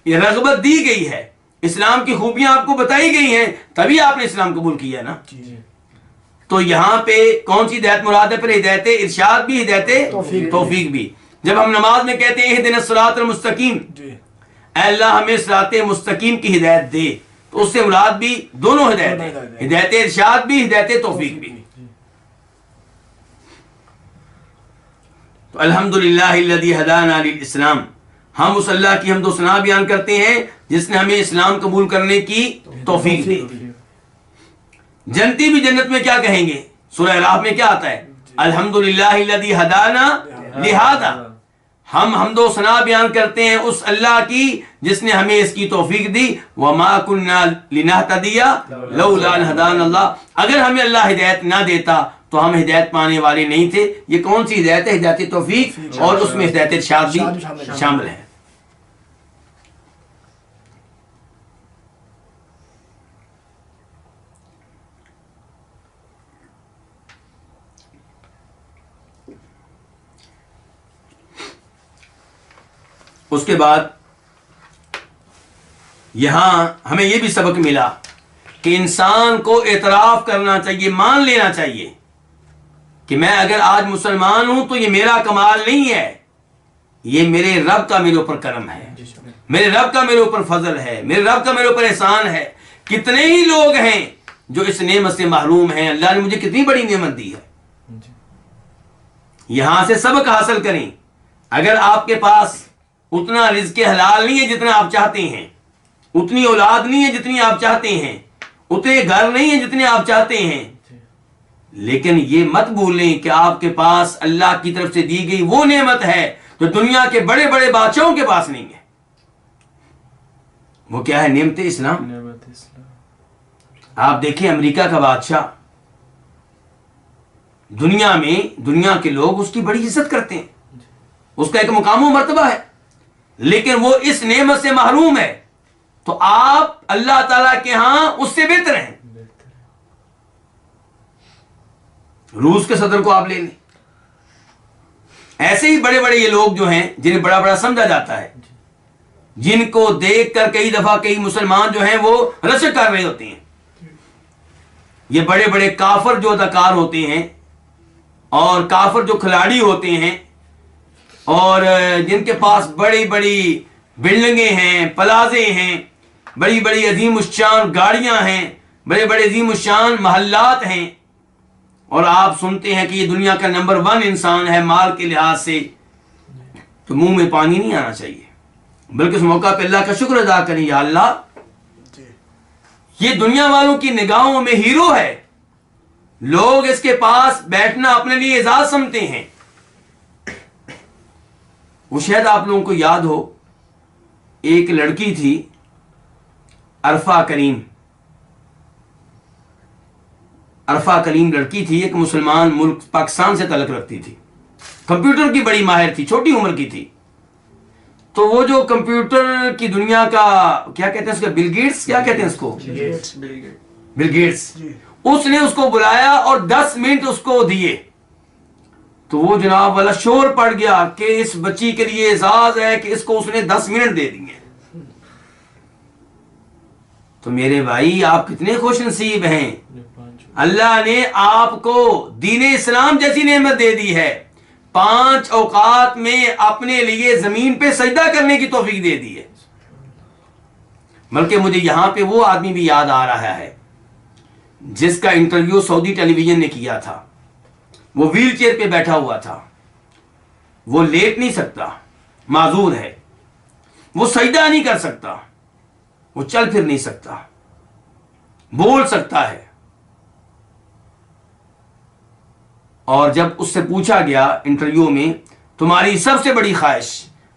رغبت دی گئی ہے، اسلام کی خوبیاں آپ کو بتائی گئی ہیں، تبھی آپ نے اسلام قبول کیا نا. تو یہاں پہ کون سی ہدایت مراد ہے؟ پھر ہدایت ارشاد بھی، ہدایت توفیق بھی. جب ہم نماز میں کہتے ہیں اہدنا الصراط المستقیم، اے اللہ ہمیں صراط مستقیم کی ہدایت دے، تو اس سے مراد بھی دونوں ہدایت ہیں، ہدایت ارشاد بھی، ہدایت توفیق بھی. تو الحمدللہ الذی ہدانا للاسلام، ہم اس اللہ کی حمد و ثنا بیان کرتے ہیں جس نے ہمیں اسلام قبول کرنے کی توفیق دی. جنتی بھی جنت میں کیا کہیں گے؟ سورہ اعراف میں کیا آتا ہے؟ الحمدللہ الذی ہدانا لہذا. ہم حمد و ثنا بیان کرتے ہیں اس اللہ کی جس نے ہمیں اس کی توفیق دی. وما کننا لنہتدی لولا ان ہدانا اللہ، اگر ہمیں اللہ ہدایت نہ دیتا تو ہم ہدایت پانے والے نہیں تھے. یہ کون سی ہدایت ہے؟ ہدایت توفیق، اور اس میں ہدایت ارشاد بھی شامل ہے. اس کے بعد یہاں ہمیں یہ بھی سبق ملا کہ انسان کو اعتراف کرنا چاہیے، مان لینا چاہیے کہ میں اگر آج مسلمان ہوں تو یہ میرا کمال نہیں ہے، یہ میرے رب کا میرے اوپر کرم ہے، میرے رب کا میرے اوپر فضل ہے، میرے رب کا میرے اوپر احسان ہے. کتنے ہی لوگ ہیں جو اس نعمت سے محروم ہیں. اللہ نے مجھے کتنی بڑی نعمت دی ہے. یہاں سے سبق حاصل کریں. اگر آپ کے پاس اتنا رزق حلال نہیں ہے جتنا آپ چاہتے ہیں، اتنی اولاد نہیں ہے جتنی آپ چاہتے ہیں، اتنے گھر نہیں ہیں جتنے آپ چاہتے ہیں، لیکن یہ مت بھولیں کہ آپ کے پاس اللہ کی طرف سے دی گئی وہ نعمت ہے جو دنیا کے بڑے بڑے بادشاہوں کے پاس نہیں ہے. وہ کیا ہے؟ نعمت اسلام. آپ دیکھیں امریکہ کا بادشاہ، دنیا میں دنیا کے لوگ اس کی بڑی عزت کرتے ہیں، اس کا ایک مقام و مرتبہ ہے، لیکن وہ اس نعمت سے محروم ہے. تو آپ اللہ تعالیٰ کے ہاں اس سے بہتر ہیں. روس کے صدر کو آپ لے لیں. ایسے ہی بڑے بڑے یہ لوگ جو ہیں جنہیں بڑا بڑا سمجھا جاتا ہے، جن کو دیکھ کر کئی دفعہ کئی مسلمان جو ہیں وہ رشک کر رہے ہوتے ہیں. یہ بڑے بڑے کافر جو اداکار ہوتے ہیں اور کافر جو کھلاڑی ہوتے ہیں اور جن کے پاس بڑی بڑی بلڈنگیں ہیں، پلازے ہیں، بڑی بڑی عظیم الشان گاڑیاں ہیں، بڑے بڑے عظیم الشان محلات ہیں، اور آپ سنتے ہیں کہ یہ دنیا کا نمبر 1 انسان ہے مال کے لحاظ سے، تو منہ میں پانی نہیں آنا چاہیے، بلکہ اس موقع پہ اللہ کا شکر ادا کریں. یا اللہ، یہ دنیا والوں کی نگاہوں میں ہیرو ہے، لوگ اس کے پاس بیٹھنا اپنے لیے اعزاز سمجھتے ہیں. وہ شاید آپ لوگوں کو یاد ہو، ایک لڑکی تھی عرفہ کریم. عرفہ کریم لڑکی تھی، ایک مسلمان ملک پاکستان سے تعلق رکھتی تھی، کمپیوٹر کی بڑی ماہر تھی، چھوٹی عمر کی تھی. تو وہ جو کمپیوٹر کی دنیا کا کیا کہتے ہیں اس کا، بل گیٹس کیا کہتے ہیں اس کو، بل گیٹس، اس نے اس کو بلایا اور 10 منٹ اس کو دیے. تو وہ جناب والا شور پڑ گیا کہ اس بچی کے لیے اعزاز ہے کہ اس کو اس نے 10 منٹ دے دیے. تو میرے بھائی آپ کتنے خوش نصیب ہیں، اللہ نے آپ کو دین اسلام جیسی نعمت دے دی ہے، 5 اوقات میں اپنے لیے زمین پہ سجدہ کرنے کی توفیق دے دی ہے. بلکہ مجھے یہاں پہ وہ آدمی بھی یاد آ رہا ہے جس کا انٹرویو سعودی ٹیلی ویژن نے کیا تھا، وہ ویل چیئر پہ بیٹھا ہوا تھا، وہ لیٹ نہیں سکتا، معذور ہے، وہ سجدہ نہیں کر سکتا، وہ چل پھر نہیں سکتا، بول سکتا ہے. اور جب اس سے پوچھا گیا انٹرویو میں تمہاری سب سے بڑی خواہش،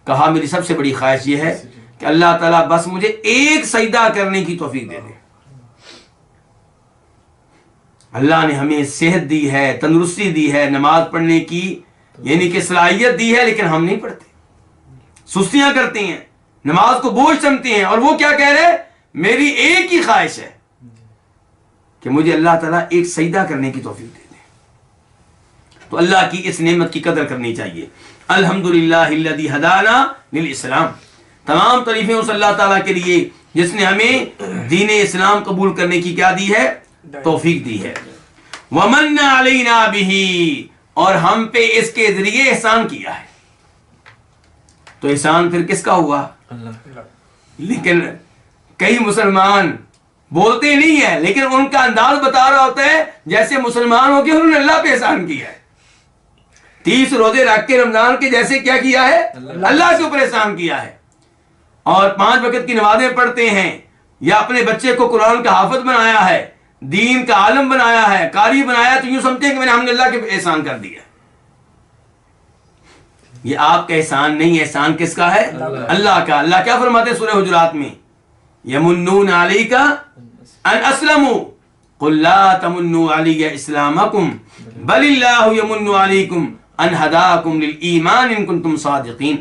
کہا میری سب سے بڑی خواہش یہ ہے کہ اللہ تعالیٰ بس مجھے ایک سجدہ کرنے کی توفیق دے دے. اللہ نے ہمیں صحت دی ہے، تندرستی دی ہے، نماز پڑھنے کی یعنی کہ صلاحیت دی ہے، لیکن ہم نہیں پڑھتے، سستیاں کرتے ہیں، نماز کو بوجھ سمجھتے ہیں. اور وہ کیا کہہ رہے، میری ایک ہی خواہش ہے کہ مجھے اللہ تعالیٰ ایک سجدہ کرنے کی توفیق دے دے. تو اللہ کی اس نعمت کی قدر کرنی چاہیے. الحمدللہ الذی ہدانا للاسلام، تمام تعریفیں اس اللہ تعالیٰ کے لیے جس نے ہمیں دین اسلام قبول کرنے کی کیا دی ہے، توفیق دی ہے. ومن علینا بہ، اور ہم پہ اس کے ذریعے احسان کیا ہے. تو احسان پھر کس کا ہوا؟ لیکن کئی مسلمان بولتے نہیں ہیں، لیکن ان کا انداز بتا رہا ہوتا ہے جیسے مسلمان ہو کے انہوں نے اللہ پہ احسان کیا ہے. 30 روزے رکھ کے رمضان کے جیسے کیا کیا ہے، اللہ کے اوپر احسان کیا ہے. اور 5 وقت کی نمازیں پڑھتے ہیں، یا اپنے بچے کو قرآن کا حافظ بنایا ہے، دین کا عالم بنایا ہے، قاری بنایا، تو یوں سمجھتے ہیں کہ میں نے ہم نے اللہ کے احسان کر دیا. یہ آپ کا احسان نہیں، احسان کس کا ہے؟ اللہ کا. اللہ کیا فرماتے ہیں سورہ حجرات میں، یمنون علیک ان اسلموا قل لا تمنوا علی اسلامکم بل اللہ یمن علیکم ان ہداکم للایمان ان کنتم صادقین.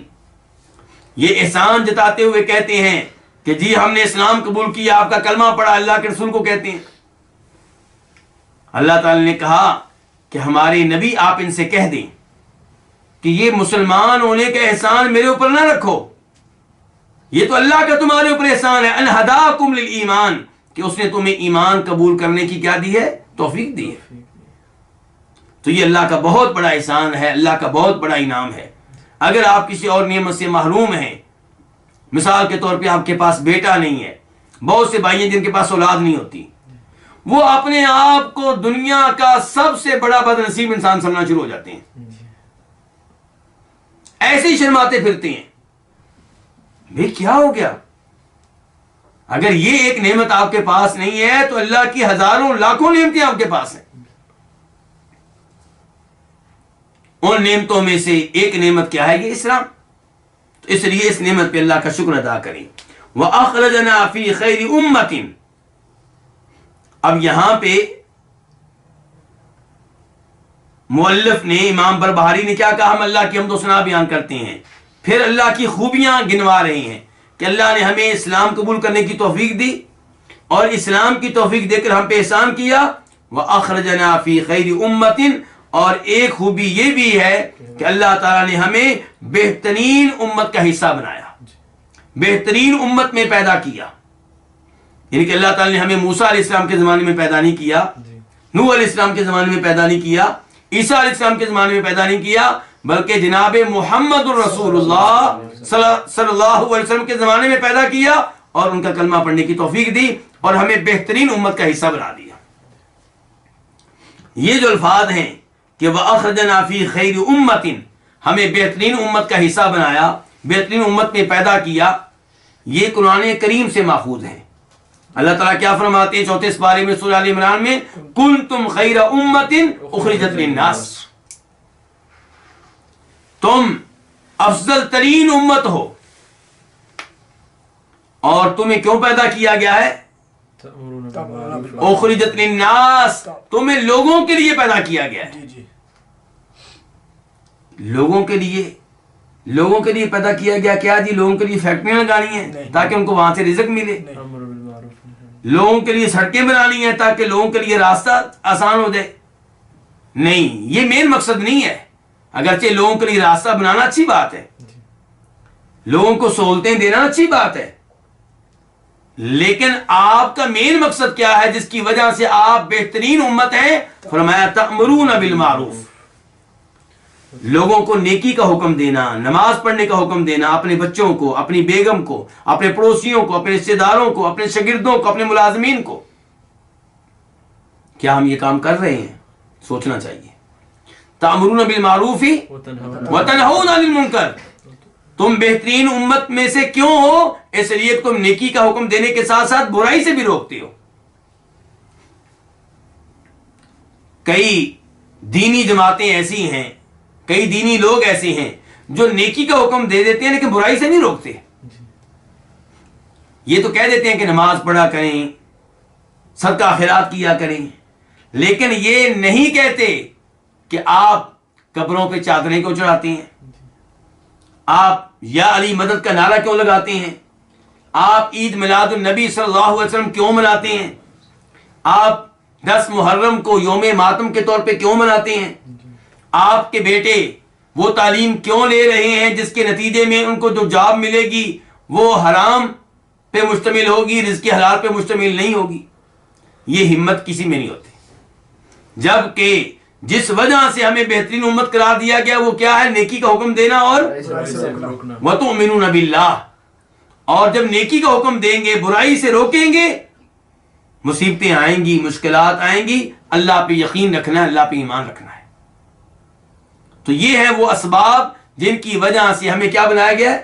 یہ احسان جتاتے ہوئے کہتے ہیں کہ جی ہم نے اسلام قبول کیا، آپ کا کلمہ پڑھا، اللہ کے رسول کو کہتے ہیں. اللہ تعالی نے کہا کہ ہمارے نبی آپ ان سے کہہ دیں کہ یہ مسلمان ہونے کا احسان میرے اوپر نہ رکھو، یہ تو اللہ کا تمہارے اوپر احسان ہے. ان ہداکم للایمان، کہ اس نے تمہیں ایمان قبول کرنے کی کیا دی ہے، توفیق دی ہے. تو یہ اللہ کا بہت بڑا احسان ہے، اللہ کا بہت بڑا انعام ہے. اگر آپ کسی اور نعمت سے محروم ہیں، مثال کے طور پہ آپ کے پاس بیٹا نہیں ہے، بہت سے بھائی ہیں جن کے پاس اولاد نہیں ہوتی، وہ اپنے آپ کو دنیا کا سب سے بڑا بد نصیب انسان سمجھنا شروع ہو جاتے ہیں، ایسے ہی شرماتے پھرتے ہیں. بھئی کیا ہو گیا؟ اگر یہ ایک نعمت آپ کے پاس نہیں ہے تو اللہ کی ہزاروں لاکھوں نعمتیں آپ کے پاس ہیں. ان نعمتوں میں سے ایک نعمت کیا ہے؟ یہ اسلام. تو اس لیے اس نعمت پہ اللہ کا شکر ادا کریں. وَأَخْرَجَنَا فِي خَيْرِ أُمَّةٍ، اب یہاں پہ مؤلف نے، امام بربہاری نے کیا کہا؟ ہم اللہ کی حمد و ثنا بیان کرتے ہیں، پھر اللہ کی خوبیاں گنوا رہے ہیں کہ اللہ نے ہمیں اسلام قبول کرنے کی توفیق دی، اور اسلام کی توفیق دے کر ہم پہ احسان کیا. وَأَخْرَجَنَا فِي خَيْرِ أُمَّةٍ، اور ایک خوبی یہ بھی ہے کہ اللہ تعالیٰ نے ہمیں بہترین امت کا حصہ بنایا، بہترین امت میں پیدا کیا. یعنی کہ اللہ تعالیٰ نے ہمیں موسیٰ علیہ السلام کے زمانے میں پیدا نہیں کیا، نوح علیہ السلام کے زمانے میں پیدا نہیں کیا، عیسیٰ علیہ السلام کے زمانے میں پیدا نہیں کیا، بلکہ جناب محمد الرسول اللہ صلی اللہ علیہ وسلم کے زمانے میں پیدا کیا، اور ان کا کلمہ پڑھنے کی توفیق دی، اور ہمیں بہترین امت کا حصہ بنا دیا. یہ جو الفاظ ہیں کہ وَأَخْرَجَنَا فِي خَيْرِ أُمَّةٍ، ہمیں بہترین امت کا حصہ بنایا، بہترین امت میں پیدا کیا، یہ قرآن کریم سے ماخوذ ہے. اللہ تعالیٰ کیا فرماتے ہیں 34 پارے میں سورہ آل عمران میں، كُنتُمْ خَيْرَ أُمَّةٍ أُخْرِجَتْ لِلنَّاسِ، تم افضل ترین امت ہو. اور تمہیں کیوں پیدا کیا گیا ہے؟ اخرجت للناس، تمہیں لوگوں کے لیے پیدا کیا گیا ہے. لوگوں کے لیے پیدا کیا گیا. کیا جی لوگوں کے لیے فیکٹریاں لگانی ہیں تاکہ ان کو وہاں سے رزق ملے؟ لوگوں کے لیے سڑکیں بنانی ہیں تاکہ لوگوں کے لیے راستہ آسان ہو جائے؟ نہیں، یہ مین مقصد نہیں ہے. اگرچہ لوگوں کے لیے راستہ بنانا اچھی بات ہے، لوگوں کو سہولتیں دینا اچھی بات ہے، لیکن آپ کا مین مقصد کیا ہے جس کی وجہ سے آپ بہترین امت ہیں؟ فرمایا تأمرون بالمعروف، لوگوں کو نیکی کا حکم دینا، نماز پڑھنے کا حکم دینا، اپنے بچوں کو، اپنی بیگم کو، اپنے پڑوسیوں کو، اپنے رشتے داروں کو، اپنے شاگردوں کو، اپنے ملازمین کو. کیا ہم یہ کام کر رہے ہیں؟ سوچنا چاہیے. تأمرون بالمعروف وتنہون عن المنکر، تم بہترین امت میں سے کیوں ہو؟ اس لیے کہ تم نیکی کا حکم دینے کے ساتھ ساتھ برائی سے بھی روکتے ہو. کئی دینی جماعتیں ایسی ہیں، کئی دینی لوگ ایسے ہیں جو نیکی کا حکم دے دیتے ہیں لیکن برائی سے نہیں روکتے. یہ تو کہہ دیتے ہیں کہ نماز پڑھا کریں، صدقہ خیرات کیا کریں، لیکن یہ نہیں کہتے کہ آپ قبروں پہ چادریں کیوں چڑھاتے ہیں، آپ یا علی مدد کا نعرہ کیوں لگاتے ہیں، آپ عید میلاد النبی صلی اللہ علیہ وسلم کیوں مناتے ہیں، آپ 10 محرم کو یوم ماتم کے طور پہ کیوں مناتے ہیں، آپ کے بیٹے وہ تعلیم کیوں لے رہے ہیں جس کے نتیجے میں ان کو جو جاب ملے گی وہ حرام پہ مشتمل ہوگی، رزق حلال پہ مشتمل نہیں ہوگی. یہ ہمت کسی میں نہیں ہوتی. جبکہ جس وجہ سے ہمیں بہترین امت قرار دیا گیا وہ کیا ہے؟ نیکی کا حکم دینا اور وَتُؤْمِنُونَ بِاللَّهِ. اور جب نیکی کا حکم دیں گے، برائی سے روکیں گے، مصیبتیں آئیں گی، مشکلات آئیں گی، اللہ پہ یقین رکھنا ہے، اللہ پہ ایمان رکھنا ہے. تو یہ ہے وہ اسباب جن کی وجہ سے ہمیں کیا بنایا گیا ہے؟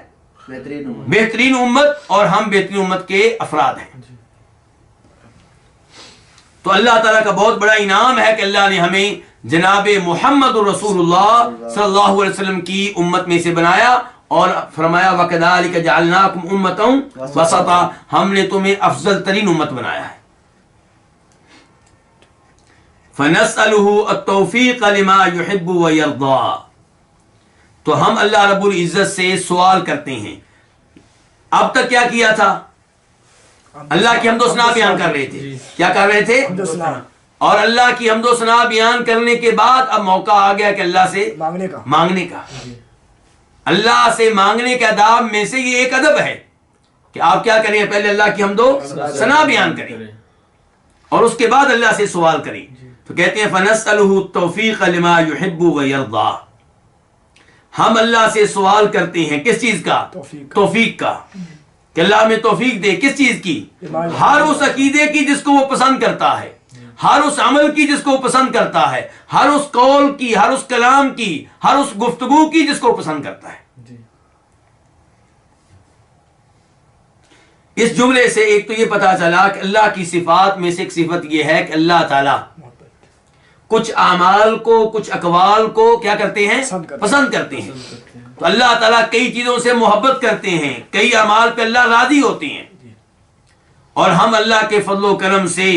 بہترین امت، اور ہم بہترین امت کے افراد ہیں. تو اللہ تعالیٰ کا بہت بڑا انعام ہے کہ اللہ نے ہمیں جناب محمد رسول اللہ صلی اللہ علیہ وسلم کی امت میں سے بنایا اور فرمایا وَكَذَلِكَ جَعَلْنَاكُمْ أُمَّةً وَسَطًا، ہم نے تمہیں افضل ترین امت بنایا ہے. فَنَسْأَلُهُ التَّوْفِيقَ لِمَا يُحِبُّ وَيَرْضَى. تو ہم اللہ رب العزت سے سوال کرتے ہیں. اب تک کیا کیا تھا؟ اللہ کی حمد و ثنا بیان کر رہے تھے. کیا کر رہے تھے؟ اور اللہ کی حمد و ثنا بیان کرنے کے بعد اب موقع آ گیا کہ اللہ سے مانگنے کا. اللہ سے مانگنے کے آداب میں سے یہ ایک ادب ہے کہ آپ کیا کریں؟ پہلے اللہ کی حمد و ثنا بیان کریں اور اس کے بعد اللہ سے سوال کریں. تو کہتے ہیں فَنَسْأَلُهُ التَّوْفِيقَ لِمَا يُحِبُّ وَيَرْضَى. ہم اللہ سے سوال کرتے ہیں کس چیز کا؟ توفیق کا، کہ اللہ ہمیں توفیق دے. کس چیز کی؟ ہر اس عقیدے کی جس کو وہ پسند کرتا ہے، ہر اس عمل کی جس کو وہ پسند کرتا ہے، ہر اس قول کی، ہر اس کلام کی، ہر اس گفتگو کی جس کو وہ پسند کرتا ہے. اس جملے سے ایک تو یہ پتا چلا کہ اللہ کی صفات میں سے ایک صفت یہ ہے کہ اللہ تعالیٰ کچھ اعمال کو، کچھ اقوال کو کیا کرتے ہیں؟ پسند کرتے ہیں. تو اللہ تعالیٰ کئی چیزوں سے محبت کرتے ہیں، کئی اعمال پہ اللہ راضی ہوتے ہیں، اور ہم اللہ کے فضل و کرم سے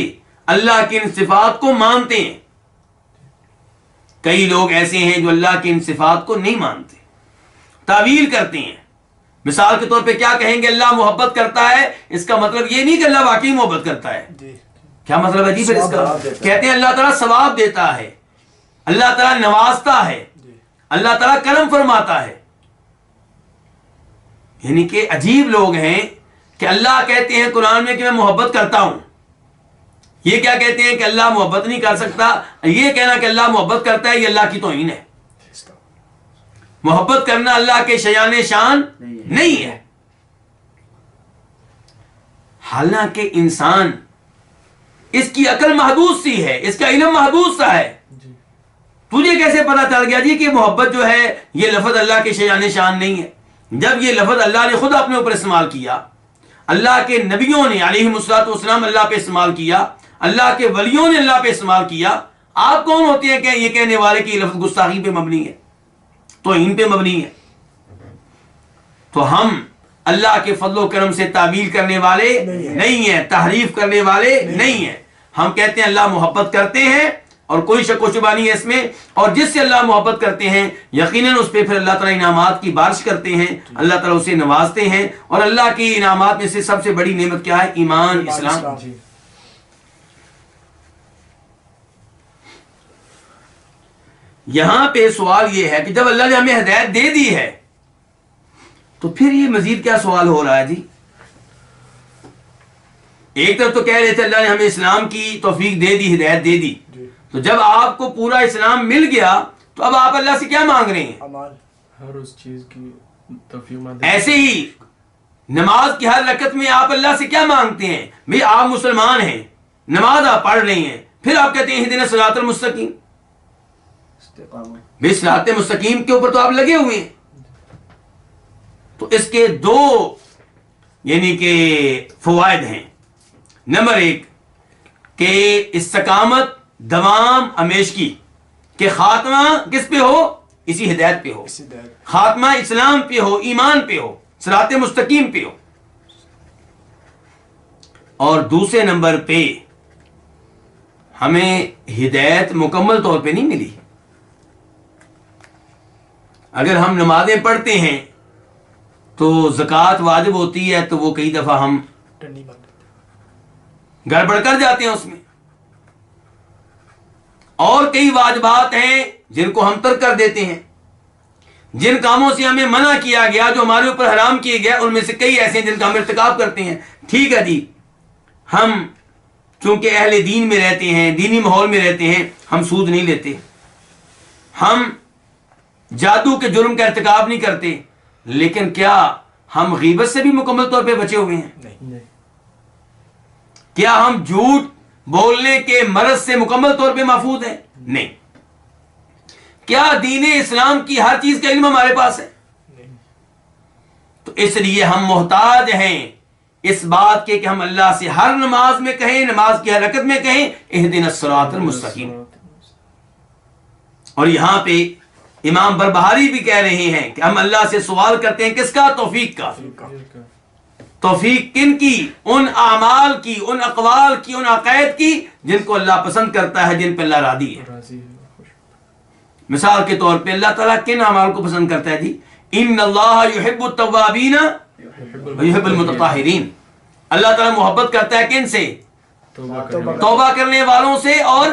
اللہ کی ان صفات کو مانتے ہیں. کئی لوگ ایسے ہیں جو اللہ کی ان صفات کو نہیں مانتے، تعویل کرتے ہیں. مثال کے طور پہ کیا کہیں گے؟ اللہ محبت کرتا ہے، اس کا مطلب یہ نہیں کہ اللہ واقعی محبت کرتا ہے. کیا مطلب ہے جی پھر اس کا؟ کہتے ہیں اللہ تعالیٰ ثواب دیتا ہے، اللہ تعالیٰ نوازتا ہے، اللہ تعالیٰ کرم فرماتا ہے. یعنی کہ عجیب لوگ ہیں کہ اللہ کہتے ہیں قرآن میں کہ میں محبت کرتا ہوں. یہ کیا کہتے ہیں کہ اللہ محبت نہیں کر سکتا. یہ کہنا کہ اللہ محبت کرتا ہے یہ اللہ کی توہین ہے. محبت کرنا اللہ کے شیان شان نہیں ہے. حالانکہ انسان اس کی عقل محدود سی ہے، اس کا علم محدود سا ہے. تجھے کیسے پتا چل گیا جی کہ محبت جو ہے یہ لفظ اللہ کے شیان شان نہیں ہے؟ جب یہ لفظ اللہ نے خود اپنے اوپر استعمال کیا، اللہ کے نبیوں نے علیہم الصلوۃ والسلام اللہ پہ استعمال کیا، اللہ کے ولیوں نے اللہ پہ استعمال کیا. آپ کون ہوتے ہیں کہ یہ کہنے والے کہ یہ لفظ گستاخی پہ مبنی ہے، توہین پہ مبنی ہے؟ تو ہم اللہ کے فضل و کرم سے تعبیر کرنے والے نہیں ہیں، تحریف کرنے والے نہیں ہیں. ہم کہتے ہیں اللہ محبت کرتے ہیں اور کوئی شک و شبہ نہیں ہے اس میں، اور جس سے اللہ محبت کرتے ہیں یقیناً اس پہ پھر اللہ تعالیٰ انعامات کی بارش کرتے ہیں، اللہ تعالیٰ اسے نوازتے ہیں. اور اللہ کی انعامات میں سے سب سے بڑی نعمت کیا ہے؟ ایمان، اسلام. یہاں پہ سوال یہ ہے کہ جب اللہ نے ہمیں ہدایت دے دی ہے تو پھر یہ مزید کیا سوال ہو رہا ہے جی؟ ایک طرف تو کہہ رہے تھے اللہ نے ہمیں اسلام کی توفیق دے دی، ہدایت دے دی، تو جب آپ کو پورا اسلام مل گیا تو اب آپ اللہ سے کیا مانگ رہے ہیں؟ ہر اس چیز کی توفیق. ایسے ہی نماز کی ہر رکعت میں آپ اللہ سے کیا مانگتے ہیں؟ بھئی آپ مسلمان ہیں، نماز آپ پڑھ رہے ہیں، پھر آپ کہتے ہیں اہدنا الصراط المستقیم. بے صراط مستقیم کے اوپر تو آپ لگے ہوئے ہیں. تو اس کے دو یعنی کہ فوائد ہیں. نمبر ایک کہ استقامت دوام ہمیشگی کہ خاتمہ کس پہ ہو؟ اسی ہدایت پہ ہو، خاتمہ اسلام پہ ہو، ایمان پہ ہو، صراط مستقیم پہ ہو. اور دوسرے نمبر پہ ہمیں ہدایت مکمل طور پہ نہیں ملی. اگر ہم نمازیں پڑھتے ہیں تو زکوٰۃ واجب ہوتی ہے تو وہ کئی دفعہ ہم گڑبڑ کر جاتے ہیں اس میں، اور کئی واجبات ہیں جن کو ہم ترک کر دیتے ہیں. جن کاموں سے ہمیں منع کیا گیا، جو ہمارے اوپر حرام کیے گئے، ان میں سے کئی ایسے ہیں جن کا ہم ارتکاب کرتے ہیں. ٹھیک ہے جی، ہم چونکہ اہل دین میں رہتے ہیں، دینی ماحول میں رہتے ہیں، ہم سود نہیں لیتے، ہم جادو کے جرم کا ارتکاب نہیں کرتے، لیکن کیا ہم غیبت سے بھی مکمل طور پہ بچے ہوئے ہیں؟ نہیں. کیا ہم جھوٹ بولنے کے مرض سے مکمل طور پہ محفوظ ہیں؟ نہیں. کیا دین اسلام کی ہر چیز کا علم ہمارے پاس ہے؟ تو اس لیے ہم محتاج ہیں اس بات کے کہ ہم اللہ سے ہر نماز میں کہیں، نماز کی حرکت میں کہیں اہدنا الصراط المستقیم. اور یہاں پہ امام بربہاری بھی کہہ رہے ہیں کہ ہم اللہ سے سوال کرتے ہیں کس کا؟ توفیق کا. توفیق کن کی؟ ان اعمال کی، ان اقوال کی، ان عقائد کی جن کو اللہ پسند کرتا ہے، جن پہ اللہ راضی ہے. مثال کے طور پہ اللہ تعالیٰ کن اعمال کو پسند کرتا ہے جی؟ ان اللہ یحب التوابین ویحب المتطہرین. اللہ تعالیٰ محبت کرتا ہے کن سے؟ توبہ کرنے والوں سے اور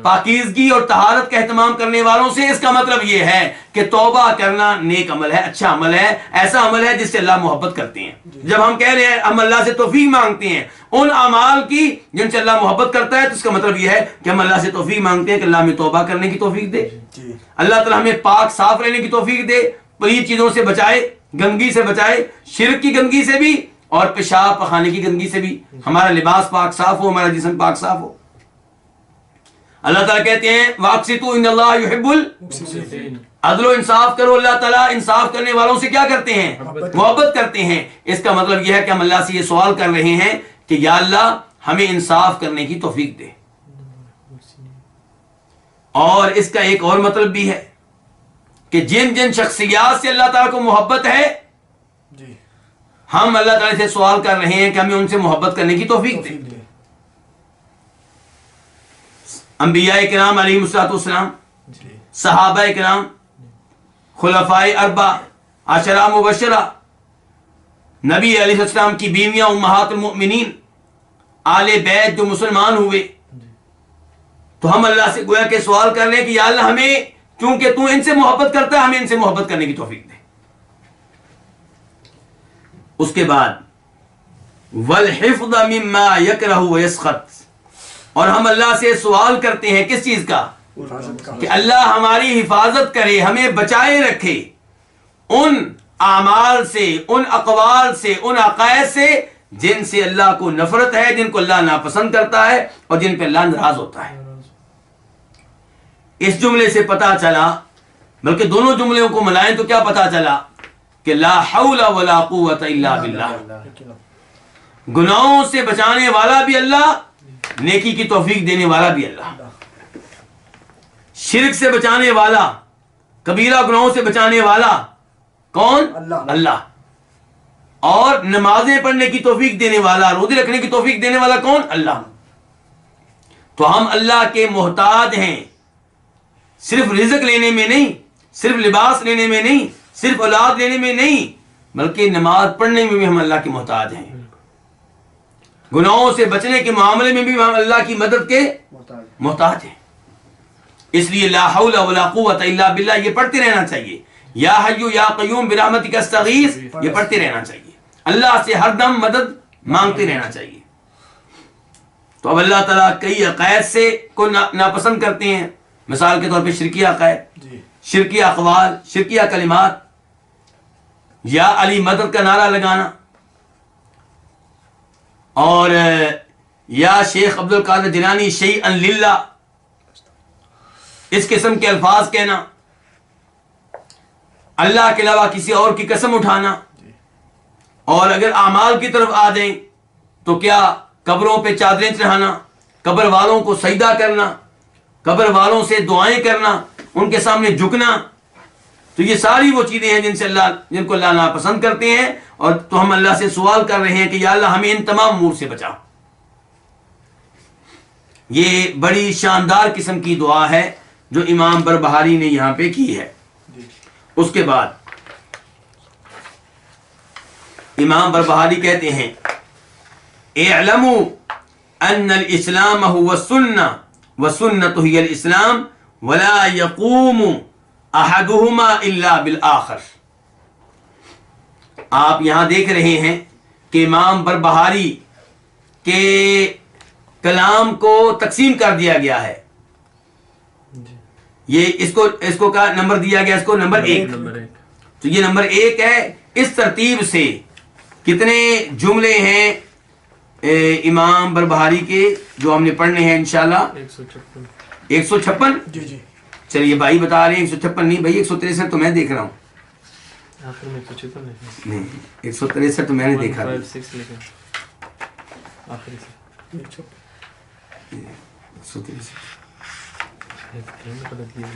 پاکیزگی اور طہارت کا اہتمام کرنے والوں سے. اس کا مطلب یہ ہے کہ توبہ کرنا نیک عمل ہے، اچھا عمل ہے، ایسا عمل ہے جس سے اللہ محبت کرتے ہیں. جب ہم کہہ رہے ہیں ہم اللہ سے توفیق مانگتے ہیں ان اعمال کی جن سے اللہ محبت کرتا ہے، تو اس کا مطلب یہ ہے کہ ہم اللہ سے توفیق مانگتے ہیں کہ اللہ ہمیں توبہ کرنے کی توفیق دے، اللہ تعالیٰ ہمیں پاک صاف رہنے کی توفیق دے، پلید چیزوں سے بچائے، گندگی سے بچائے، شرک کی گندگی سے بھی اور پیشاب پخانے کی گندگی سے بھی. ہمارا لباس پاک صاف ہو، ہمارا جسم پاک صاف ہو. اللہ تعالیٰ کہتے ہیں واقسطوا ان اللہ یحب عدل و انصاف کرو. اللہ تعالیٰ انصاف کرنے والوں سے کیا کرتے ہیں؟ محبت کرتے ہیں. اس کا مطلب یہ ہے کہ ہم اللہ سے یہ سوال کر رہے ہیں کہ یا اللہ ہمیں انصاف کرنے کی توفیق دے. اور اس کا ایک اور مطلب بھی ہے کہ جن جن شخصیات سے اللہ تعالیٰ کو محبت ہے، ہم اللہ تعالیٰ سے سوال کر رہے ہیں کہ ہمیں ان سے محبت کرنے کی توفیق دے. انبیاء کرام علیہ السلام، صحابہ کرام، خلفائے اربع، عشرہ مبشرہ، نبی علیہ السلام کی بیویاں امہات المؤمنین، آل بیت جو مسلمان ہوئے، تو ہم اللہ سے گویا کہ سوال کر رہے ہیں کہ یا اللہ ہمیں چونکہ تو ان سے محبت کرتا ہے، ہمیں ان سے محبت کرنے کی توفیق دے. اس کے بعد والحفظ مما یکرہ ویسخط، اور ہم اللہ سے سوال کرتے ہیں کس چیز کا؟ کہ اللہ ہماری حفاظت کرے، ہمیں بچائے رکھے ان اعمال سے، ان اقوال سے، ان عقائد سے جن سے اللہ کو نفرت ہے، جن کو اللہ ناپسند کرتا ہے اور جن پہ اللہ ناراض ہوتا ہے. اس جملے سے پتا چلا، بلکہ دونوں جملوں کو ملائیں تو کیا پتا چلا کہ لا حول ولا قوت الا باللہ. گناہوں سے بچانے والا بھی اللہ، نیکی کی توفیق دینے والا بھی اللہ. شرک سے بچانے والا، کبیرہ گناہوں سے بچانے والا کون؟ اللہ. اور نمازیں پڑھنے کی توفیق دینے والا، روزے رکھنے کی توفیق دینے والا کون؟ اللہ. تو ہم اللہ کے محتاج ہیں، صرف رزق لینے میں نہیں، صرف لباس لینے میں نہیں، صرف اولاد لینے میں نہیں، بلکہ نماز پڑھنے میں بھی ہم اللہ کے محتاج ہیں. گناہوں سے بچنے کے معاملے میں بھی ہم اللہ کی مدد کے محتاج ہیں. اس لیے لا حول ولا قوت الا باللہ یہ پڑھتے رہنا چاہیے. یا حی یا قیوم برحمتک استغیث یہ پڑھتے رہنا چاہیے. اللہ سے ہر دم مدد مانگتے رہنا چاہیے. تو اب اللہ تعالیٰ کئی عقائد سے کو ناپسند کرتے ہیں. مثال کے طور پہ شرکی عقائد، شرکی اقوال، شرکیہ کلمات، یا علی مدد کا نعرہ لگانا، اور یا شیخ عبد القادر جیلانی شیئا للہ، اس قسم کے الفاظ کہنا، اللہ کے علاوہ کسی اور کی قسم اٹھانا، اور اگر اعمال کی طرف آ جائیں تو کیا قبروں پہ چادریں چڑھانا، قبر والوں کو سجدہ کرنا، قبر والوں سے دعائیں کرنا، ان کے سامنے جھکنا، تو یہ ساری وہ چیزیں ہیں جن کو اللہ ناپسند کرتے ہیں، اور تو ہم اللہ سے سوال کر رہے ہیں کہ یا اللہ ہمیں ان تمام امور سے بچا۔ یہ بڑی شاندار قسم کی دعا ہے جو امام بربہاری نے یہاں پہ کی ہے۔ اس کے بعد امام بربہاری کہتے ہیں اعلموا ان الاسلام هو السنہ والسنۃ هی الاسلام ولا يقوم احدهما الا بالآخر۔ آپ یہاں دیکھ رہے ہیں کہ امام بربہاری کے کلام کو تقسیم کر دیا گیا ہے، یہ اس کو کا نمبر دیا گیا، اس کو نمبر ایک، تو یہ نمبر ایک ہے۔ اس ترتیب سے کتنے جملے ہیں امام بربہاری کے جو ہم نے پڑھنے ہیں انشاءاللہ؟ 156۔ جی جی چلیے بھائی بتا رہے ہیں 156 نہیں بھائی، 163 تو میں دیکھ رہا ہوں، آخر میں 156 نہیں 163 تو میں نے دیکھا ہے۔ 156 لے کے آخری سے 163 غلط کیا۔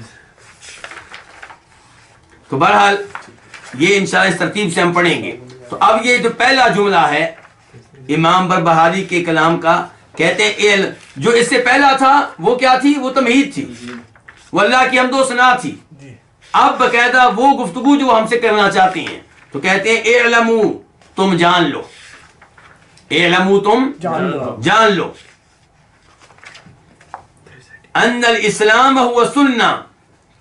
تو بہرحال یہ انشاءاللہ اس ترتیب سے ہم پڑھیں گے۔ تو اب یہ جو پہلا جملہ ہے امام بربہاری کے کلام کا، کہتے ہیں جو اس سے پہلا تھا وہ کیا تھی؟ وہ تمہید تھی، وہ اللہ کی حمد و ثنا تھی۔ اب باقاعدہ وہ گفتگو جو ہم سے کرنا چاہتے ہیں، تو کہتے ہیں اعلموا، تم جان لو، اعلموا تم جان لو، ان الاسلام هو سنہ،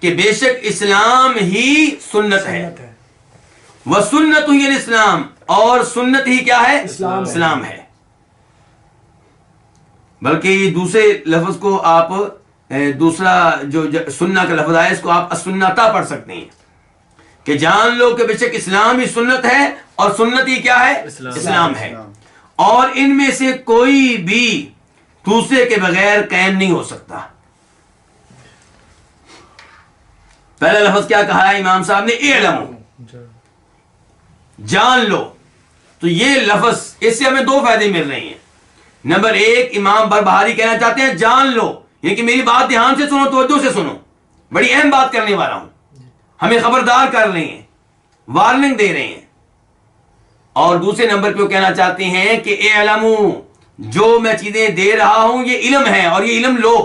کہ بے شک اسلام ہی سنت ہے، وسنت ہی الاسلام، اور سنت ہی کیا ہے؟ اسلام ہے۔ بلکہ یہ دوسرے لفظ کو آپ دوسرا جو سنہ کا لفظ آیا اس کو آپ السنتا پڑھ سکتے ہیں، کہ جان لو کہ بے شک اسلام ہی سنت ہے اور سنت ہی کیا ہے؟ اسلام ہے، اور ان میں سے کوئی بھی دوسرے کے بغیر قائم نہیں ہو سکتا۔ پہلا لفظ کیا کہا ہے امام صاحب نے؟ اعلموا، جان لو۔ تو یہ لفظ، اس سے ہمیں دو فائدے مل رہے ہیں۔ نمبر ایک، امام بربہاری کہنا چاہتے ہیں جان لو، یہ کہ میری بات دھیان سے سنو، توجہ سے سنو، بڑی اہم بات کرنے والا ہوں، ہمیں خبردار کر رہے ہیں، وارننگ دے رہے ہیں۔ اور دوسرے نمبر پہ وہ کہنا چاہتے ہیں کہ اعلموا، جو میں چیزیں دے رہا ہوں یہ علم ہے، اور یہ علم لو،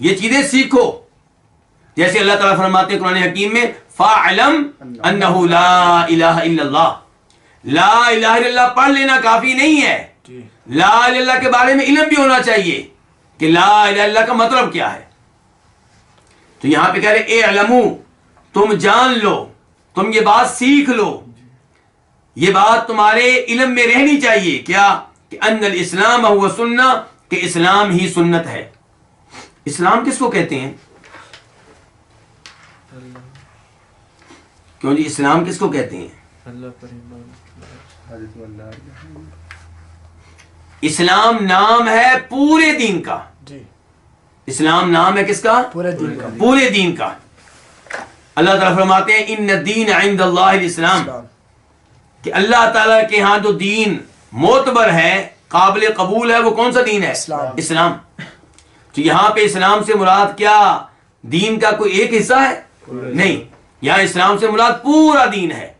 یہ چیزیں سیکھو۔ جیسے اللہ تعالیٰ فرماتے ہیں قرآن حکیم میں فَاعْلَمْ أَنَّهُ لَا إِلَهَ إِلَّا اللَّهُ، لا الہ الا اللہ پڑھ لینا کافی نہیں ہے، لا الہ الا اللہ کے بارے میں علم بھی ہونا چاہیے کہ لا الہ الا اللہ کا مطلب کیا ہے۔ تو یہاں پہ کہہ رہے اعلموا، تم جان لو، تم یہ بات سیکھ لو، یہ بات تمہارے علم میں رہنی چاہیے، کیا؟ کہ ان الاسلام هو سنہ، کہ اسلام ہی سنت ہے۔ اسلام کس کو کہتے ہیں؟ کیوں جی اسلام کس کو کہتے ہیں؟ اللہ پر ایمان، اسلام نام ہے پورے دین کا، اسلام نام ہے کس کا؟ پورے دین کا۔ اللہ تعالیٰ فرماتے ہیں ان الدین عند اللہ الاسلام، کہ اللہ تعالیٰ کے ہاں جو دین معتبر ہے، قابل قبول ہے، وہ کون سا دین ہے؟ اسلام۔ تو یہاں پہ اسلام سے مراد کیا دین کا کوئی ایک حصہ ہے؟ نہیں، یہاں اسلام سے مراد پورا دین ہے،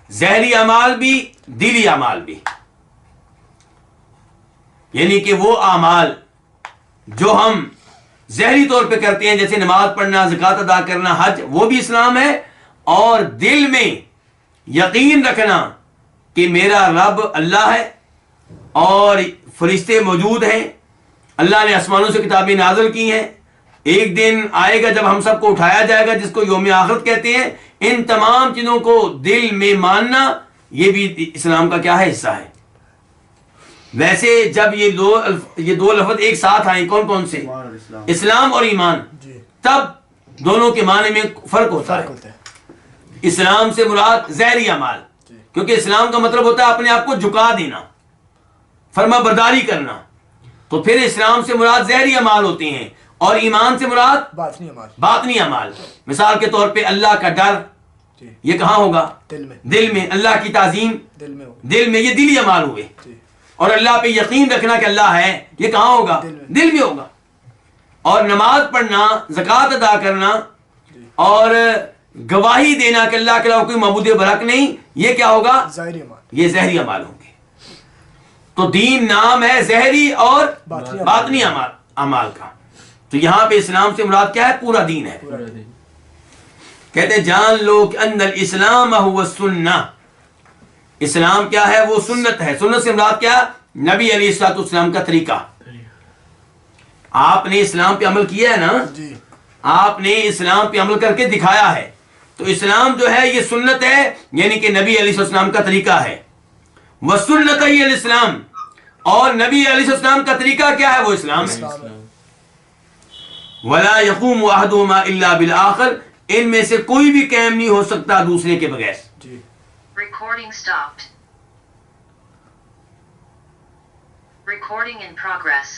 ظاہری اعمال بھی، دلی اعمال بھی، یعنی کہ وہ اعمال جو ہم ظاہری طور پہ کرتے ہیں، جیسے نماز پڑھنا، زکوٰۃ ادا کرنا، حج، وہ بھی اسلام ہے، اور دل میں یقین رکھنا کہ میرا رب اللہ ہے اور فرشتے موجود ہیں، اللہ نے آسمانوں سے کتابیں نازل کی ہیں، ایک دن آئے گا جب ہم سب کو اٹھایا جائے گا جس کو یوم آخرت کہتے ہیں، ان تمام چیزوں کو دل میں ماننا یہ بھی اسلام کا کیا ہے؟ حصہ ہے۔ ویسے جب یہ دو لفظ ایک ساتھ آئیں، کون کون سے؟ اسلام اور ایمان، تب دونوں کے معنی میں فرق ہوتا ہے۔ اسلام سے مراد ظاہری اعمال، کیونکہ اسلام کا مطلب ہوتا ہے اپنے آپ کو جھکا دینا، فرما برداری کرنا. تو پھر اسلام سے مراد ظاہری اعمال ہوتے ہیں اور ایمان سے مراد باطنی اعمال. باطنی اعمال. مثال کے طور پہ اللہ کا ڈر، جی. یہ کہاں ہوگا؟ دل میں. دل میں. اللہ کی تعظیم دل میں ہوگا. دل میں، یہ دلی اعمال ہوئے. جی. اور اللہ پہ یقین رکھنا کہ اللہ ہے، یہ کہاں ہوگا؟ دل میں ہوگا. اور نماز پڑھنا، زکوٰۃ ادا کرنا اور گواہی دینا کہ اللہ کے علاوہ کوئی معبود برحق نہیں، یہ کیا ہوگا؟ ظاہری اعمال. یہ ظاہری اعمال ہوں گے. تو دین نام ہے ظاہری اور باطنی اعمال کا. تو یہاں پہ اسلام سے مراد کیا ہے؟ پورا دین ہے. پورا دن. کہتے ہیں جان لو کہ ان الاسلام هو السنہ. اسلام کیا ہے؟ وہ سنت ہے. سنت سے مراد کیا؟ نبی علیہ الصلوۃ والسلام کا طریقہ. آپ نے اسلام پہ عمل کیا ہے نا، جی. آپ نے اسلام پہ عمل کر کے دکھایا ہے. تو اسلام جو ہے یہ سنت ہے، یعنی کہ نبی علیہ السلام کا طریقہ ہے. وسنت ہی الاسلام، اور نبی علیہ السلام کا طریقہ کیا ہے؟ وہ اسلام ہے. اسلام. ولا يقوم احدهما الا بالاخر. ان میں سے کوئی بھی قائم نہیں ہو سکتا دوسرے کے بغیر. جی. Recording stopped. Recording in progress.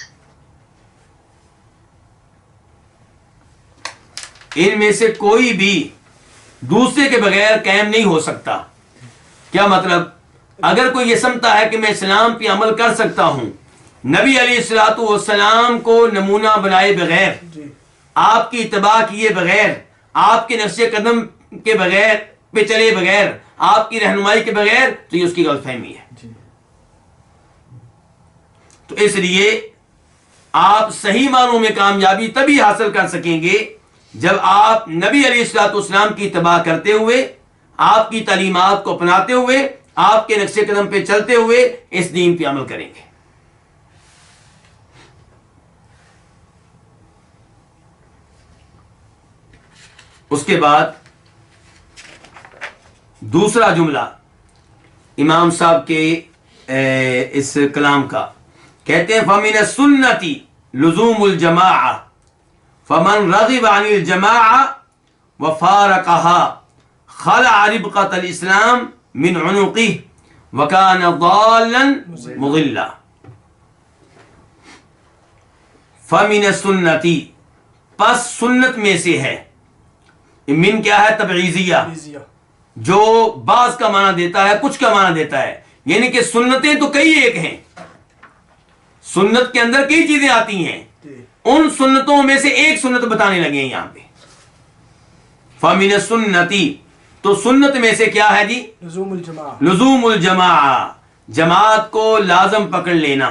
ان میں سے کوئی بھی دوسرے کے بغیر قائم نہیں ہو سکتا. کیا مطلب؟ اگر کوئی یہ سمجھتا ہے کہ میں اسلام پہ عمل کر سکتا ہوں نبی علیہ الصلوۃ والسلام کو نمونہ بنائے بغیر، جی. آپ کی اتباع کیے بغیر، آپ کے نقش قدم کے بغیر پہ چلے بغیر، آپ کی رہنمائی کے بغیر، تو یہ اس کی غلط فہمی ہے. جی. تو اس لیے آپ صحیح معنوں میں کامیابی تبھی حاصل کر سکیں گے جب آپ نبی علیہ الصلوۃ والسلام کی اتباع کرتے ہوئے، آپ کی تعلیمات کو اپناتے ہوئے، آپ کے نقش قدم پہ چلتے ہوئے اس دین پہ عمل کریں گے. اس کے بعد دوسرا جملہ امام صاحب کے اس کلام کا، کہتے ہیں فَمِنَ السُّنَّةِ لُزُومُ الْجَمَاعَةِ فَمَنْ رَغِبَ عَنِ الْجَمَاعَةِ وَفَارَقَهَا خَلَعَ رِبْقَةَ الْإِسْلَامِ مِنْ عُنُقِهِ وَكَانَ ضَالًّا مُضِلًّا. فَمِنَ السُّنَّةِ، پس سنت میں سے ہے. من کیا ہے؟ تبعیضیہ، ایزیا. جو بعض کا معنی دیتا ہے، کچھ کا معنی دیتا ہے. یعنی کہ سنتیں تو کئی ایک ہیں، سنت کے اندر کئی چیزیں آتی ہیں. جی. ان سنتوں میں سے ایک سنت بتانے لگے ہیں یہاں پہ. فَمِنَ السُّنَّةِ، تو سنت میں سے کیا ہے جی؟ لزوم الجماع. لزوم الجماع، جماعت کو لازم پکڑ لینا،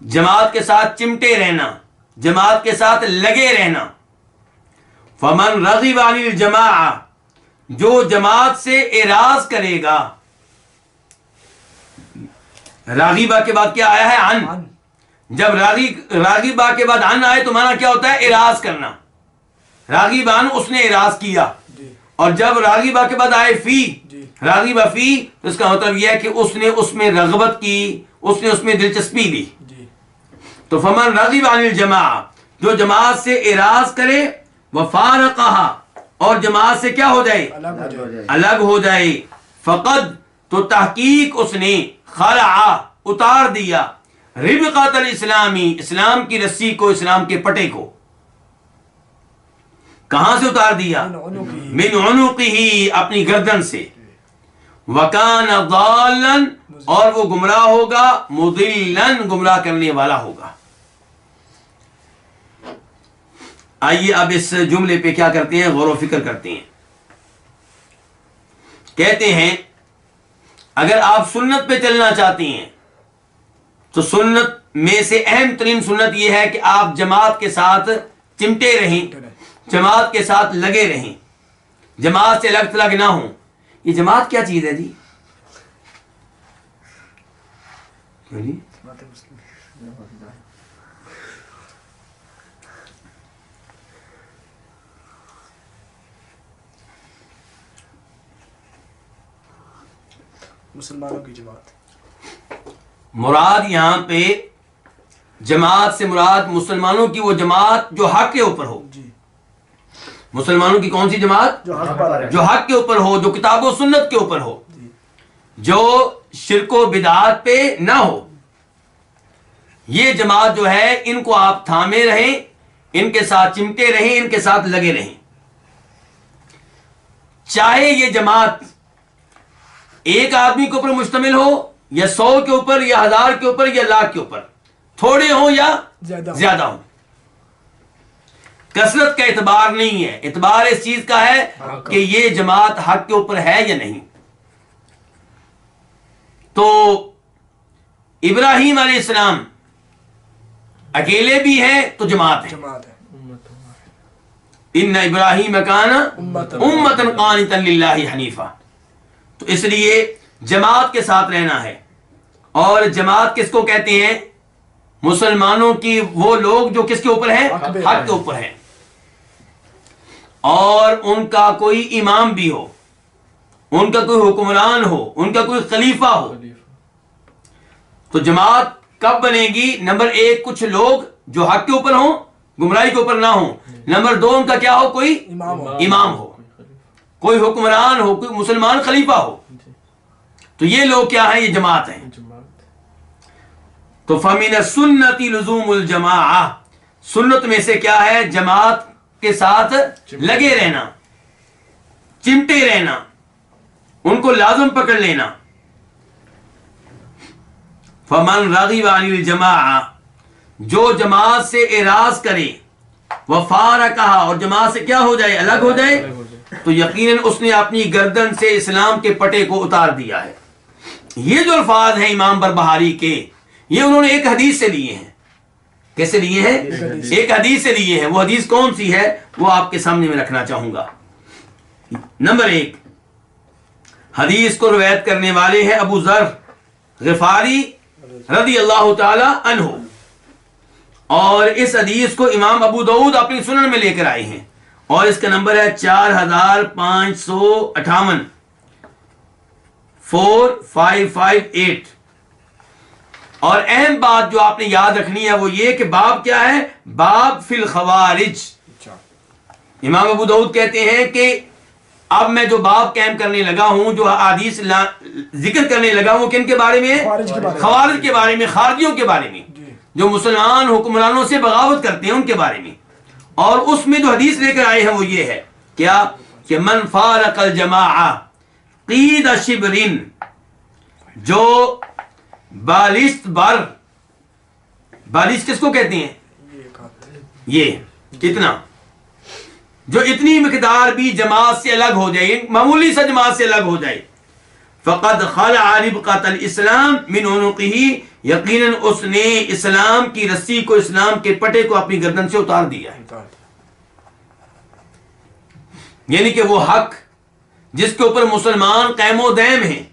جماعت کے ساتھ چمٹے رہنا، جماعت کے ساتھ لگے رہنا. فمن رغب عن الجماع، جو جماعت سے اعراض کرے گا. راغبہ کے بعد کیا آیا ہے؟ عن. جب راغبہ کے بعد عن آئے تو معنی کیا ہوتا ہے؟ اعراض کرنا. راغب عن، اس نے اعراض کیا. جی. اور جب راغبہ کے بعد آئے فی، جی. راغبہ فی، تو اس کا مطلب یہ ہے کہ اس نے اس میں رغبت کی، اس نے اس میں دلچسپی لی. جی. تو فمن رغب عن الجماع، جو جماعت سے اعراض کرے، وفارقها، اور جماعت سے کیا ہو جائے؟ الگ ہو جائے. الگ ہو جائے. فقد، تو تحقیق اس نے، خلع، اتار دیا، ربقۃ الاسلامی، اسلام کی رسی کو، اسلام کے پٹے کو. کہاں سے اتار دیا؟ من عنقه. من عنقه، اپنی گردن سے. وکان ضالا، اور وہ گمراہ ہوگا، مضلا، گمراہ کرنے والا ہوگا. آئیے اب اس جملے پہ کیا کرتے ہیں؟ غور و فکر کرتے ہیں. کہتے ہیں اگر آپ سنت پہ چلنا چاہتے ہیں تو سنت میں سے اہم ترین سنت یہ ہے کہ آپ جماعت کے ساتھ چمٹے رہیں، جماعت کے ساتھ لگے رہیں، جماعت سے الگ تھلگ نہ ہوں. یہ جماعت کیا چیز ہے جی؟ مسلمانوں کی جماعت. مراد یہاں پہ جماعت سے مراد مسلمانوں کی وہ جماعت جو حق کے اوپر ہو. جی. مسلمانوں کی کون سی جماعت؟ جو حق پر ہے. جو حق کے اوپر ہو، جو کتاب و سنت کے اوپر ہو، جی. جو شرک و بدعات پہ نہ ہو. یہ جماعت جو ہے ان کو آپ تھامے رہیں, ان کے ساتھ چمٹے رہیں, ان کے ساتھ لگے رہیں. چاہے یہ جماعت ایک آدمی کے اوپر مشتمل ہو یا 100 کے اوپر یا 1000 کے اوپر یا لاکھ کے اوپر, تھوڑے ہوں یا زیادہ ہوں. کثرت کا اعتبار نہیں ہے, اعتبار اس چیز کا ہے کہ یہ جماعت حق کے اوپر ہے یا نہیں. تو ابراہیم علیہ السلام اکیلے بھی ہیں تو جماعت ہے. ان ابراہیم کان امۃ قانتا للہ حنیفا. تو اس لیے جماعت کے ساتھ رہنا ہے. اور جماعت کس کو کہتے ہیں؟ مسلمانوں کی وہ لوگ جو کس کے اوپر ہیں؟ حق کے اوپر ہیں, اور ان کا کوئی امام بھی ہو, ان کا کوئی حکمران ہو, ان کا کوئی خلیفہ ہو. تو جماعت کب بنے گی؟ نمبر 1 کچھ لوگ جو حق کے اوپر ہوں, گمراہی کے اوپر نہ ہوں. نمبر 2 ان کا کیا ہو؟ کوئی امام ہو, کوئی حکمران ہو, کوئی مسلمان خلیفہ ہو. تو یہ لوگ کیا ہیں؟ یہ جماعت ہیں. تو فَمِنَ السُّنَّةِ لُزُومُ الْجَمَاعَةِ, سنت میں سے کیا ہے؟ جماعت کے ساتھ لگے رہنا, چمٹے رہنا, ان کو لازم پکڑ لینا. فَمَنْ رَغِبَ عَنِ الْجَمَاعَةِ, جو جماعت سے اعراض کرے, وَفَارَقَهَا, اور جماعت سے کیا ہو جائے؟ الگ ہو جائے, تو یقیناً اس نے اپنی گردن سے اسلام کے پٹے کو اتار دیا ہے. یہ جو الفاظ ہیں امام بربہاری کے, یہ انہوں نے ایک حدیث سے لیے ہیں. کیسے لیے ہیں؟ ایک حدیث سے لیے ہیں. وہ حدیث کون سی ہے وہ آپ کے سامنے میں رکھنا چاہوں گا. نمبر 1 حدیث کو روایت کرنے والے ہیں ابو ذر غفاری رضی اللہ تعالی عنہ, اور اس حدیث کو امام ابو داؤد اپنی سنن میں لے کر آئے ہیں, اور اس کا نمبر ہے 4558 4558. اور اہم بات جو آپ نے یاد رکھنی ہے وہ یہ کہ باب کیا ہے؟ باب فی الخوارج. امام ابو داؤد کہتے ہیں کہ اب میں جو باب قائم کرنے لگا ہوں, جو حدیث ذکر کرنے لگا ہوں, کن کے بارے میں؟ خوارج کے بارے میں, خارجیوں کے بارے میں, جو مسلمان حکمرانوں سے بغاوت کرتے ہیں ان کے بارے میں. اور اس میں جو حدیث لے کر آئے ہیں وہ یہ ہے کیا کہ من فارق الجماعہ قید شبرن, جو بالشت بر, بالشت کس کو کہتے ہیں؟ یہ کتنا, جو اتنی مقدار بھی جماعت سے الگ ہو جائے, معمولی سا جماعت سے الگ ہو جائے, فقد خلع ربقۃ الاسلام من عنقہ, یقیناً اس نے اسلام کی رسی کو, اسلام کے پٹے کو اپنی گردن سے اتار دیا ہے. یعنی کہ وہ حق جس کے اوپر مسلمان قائم و دائم ہیں,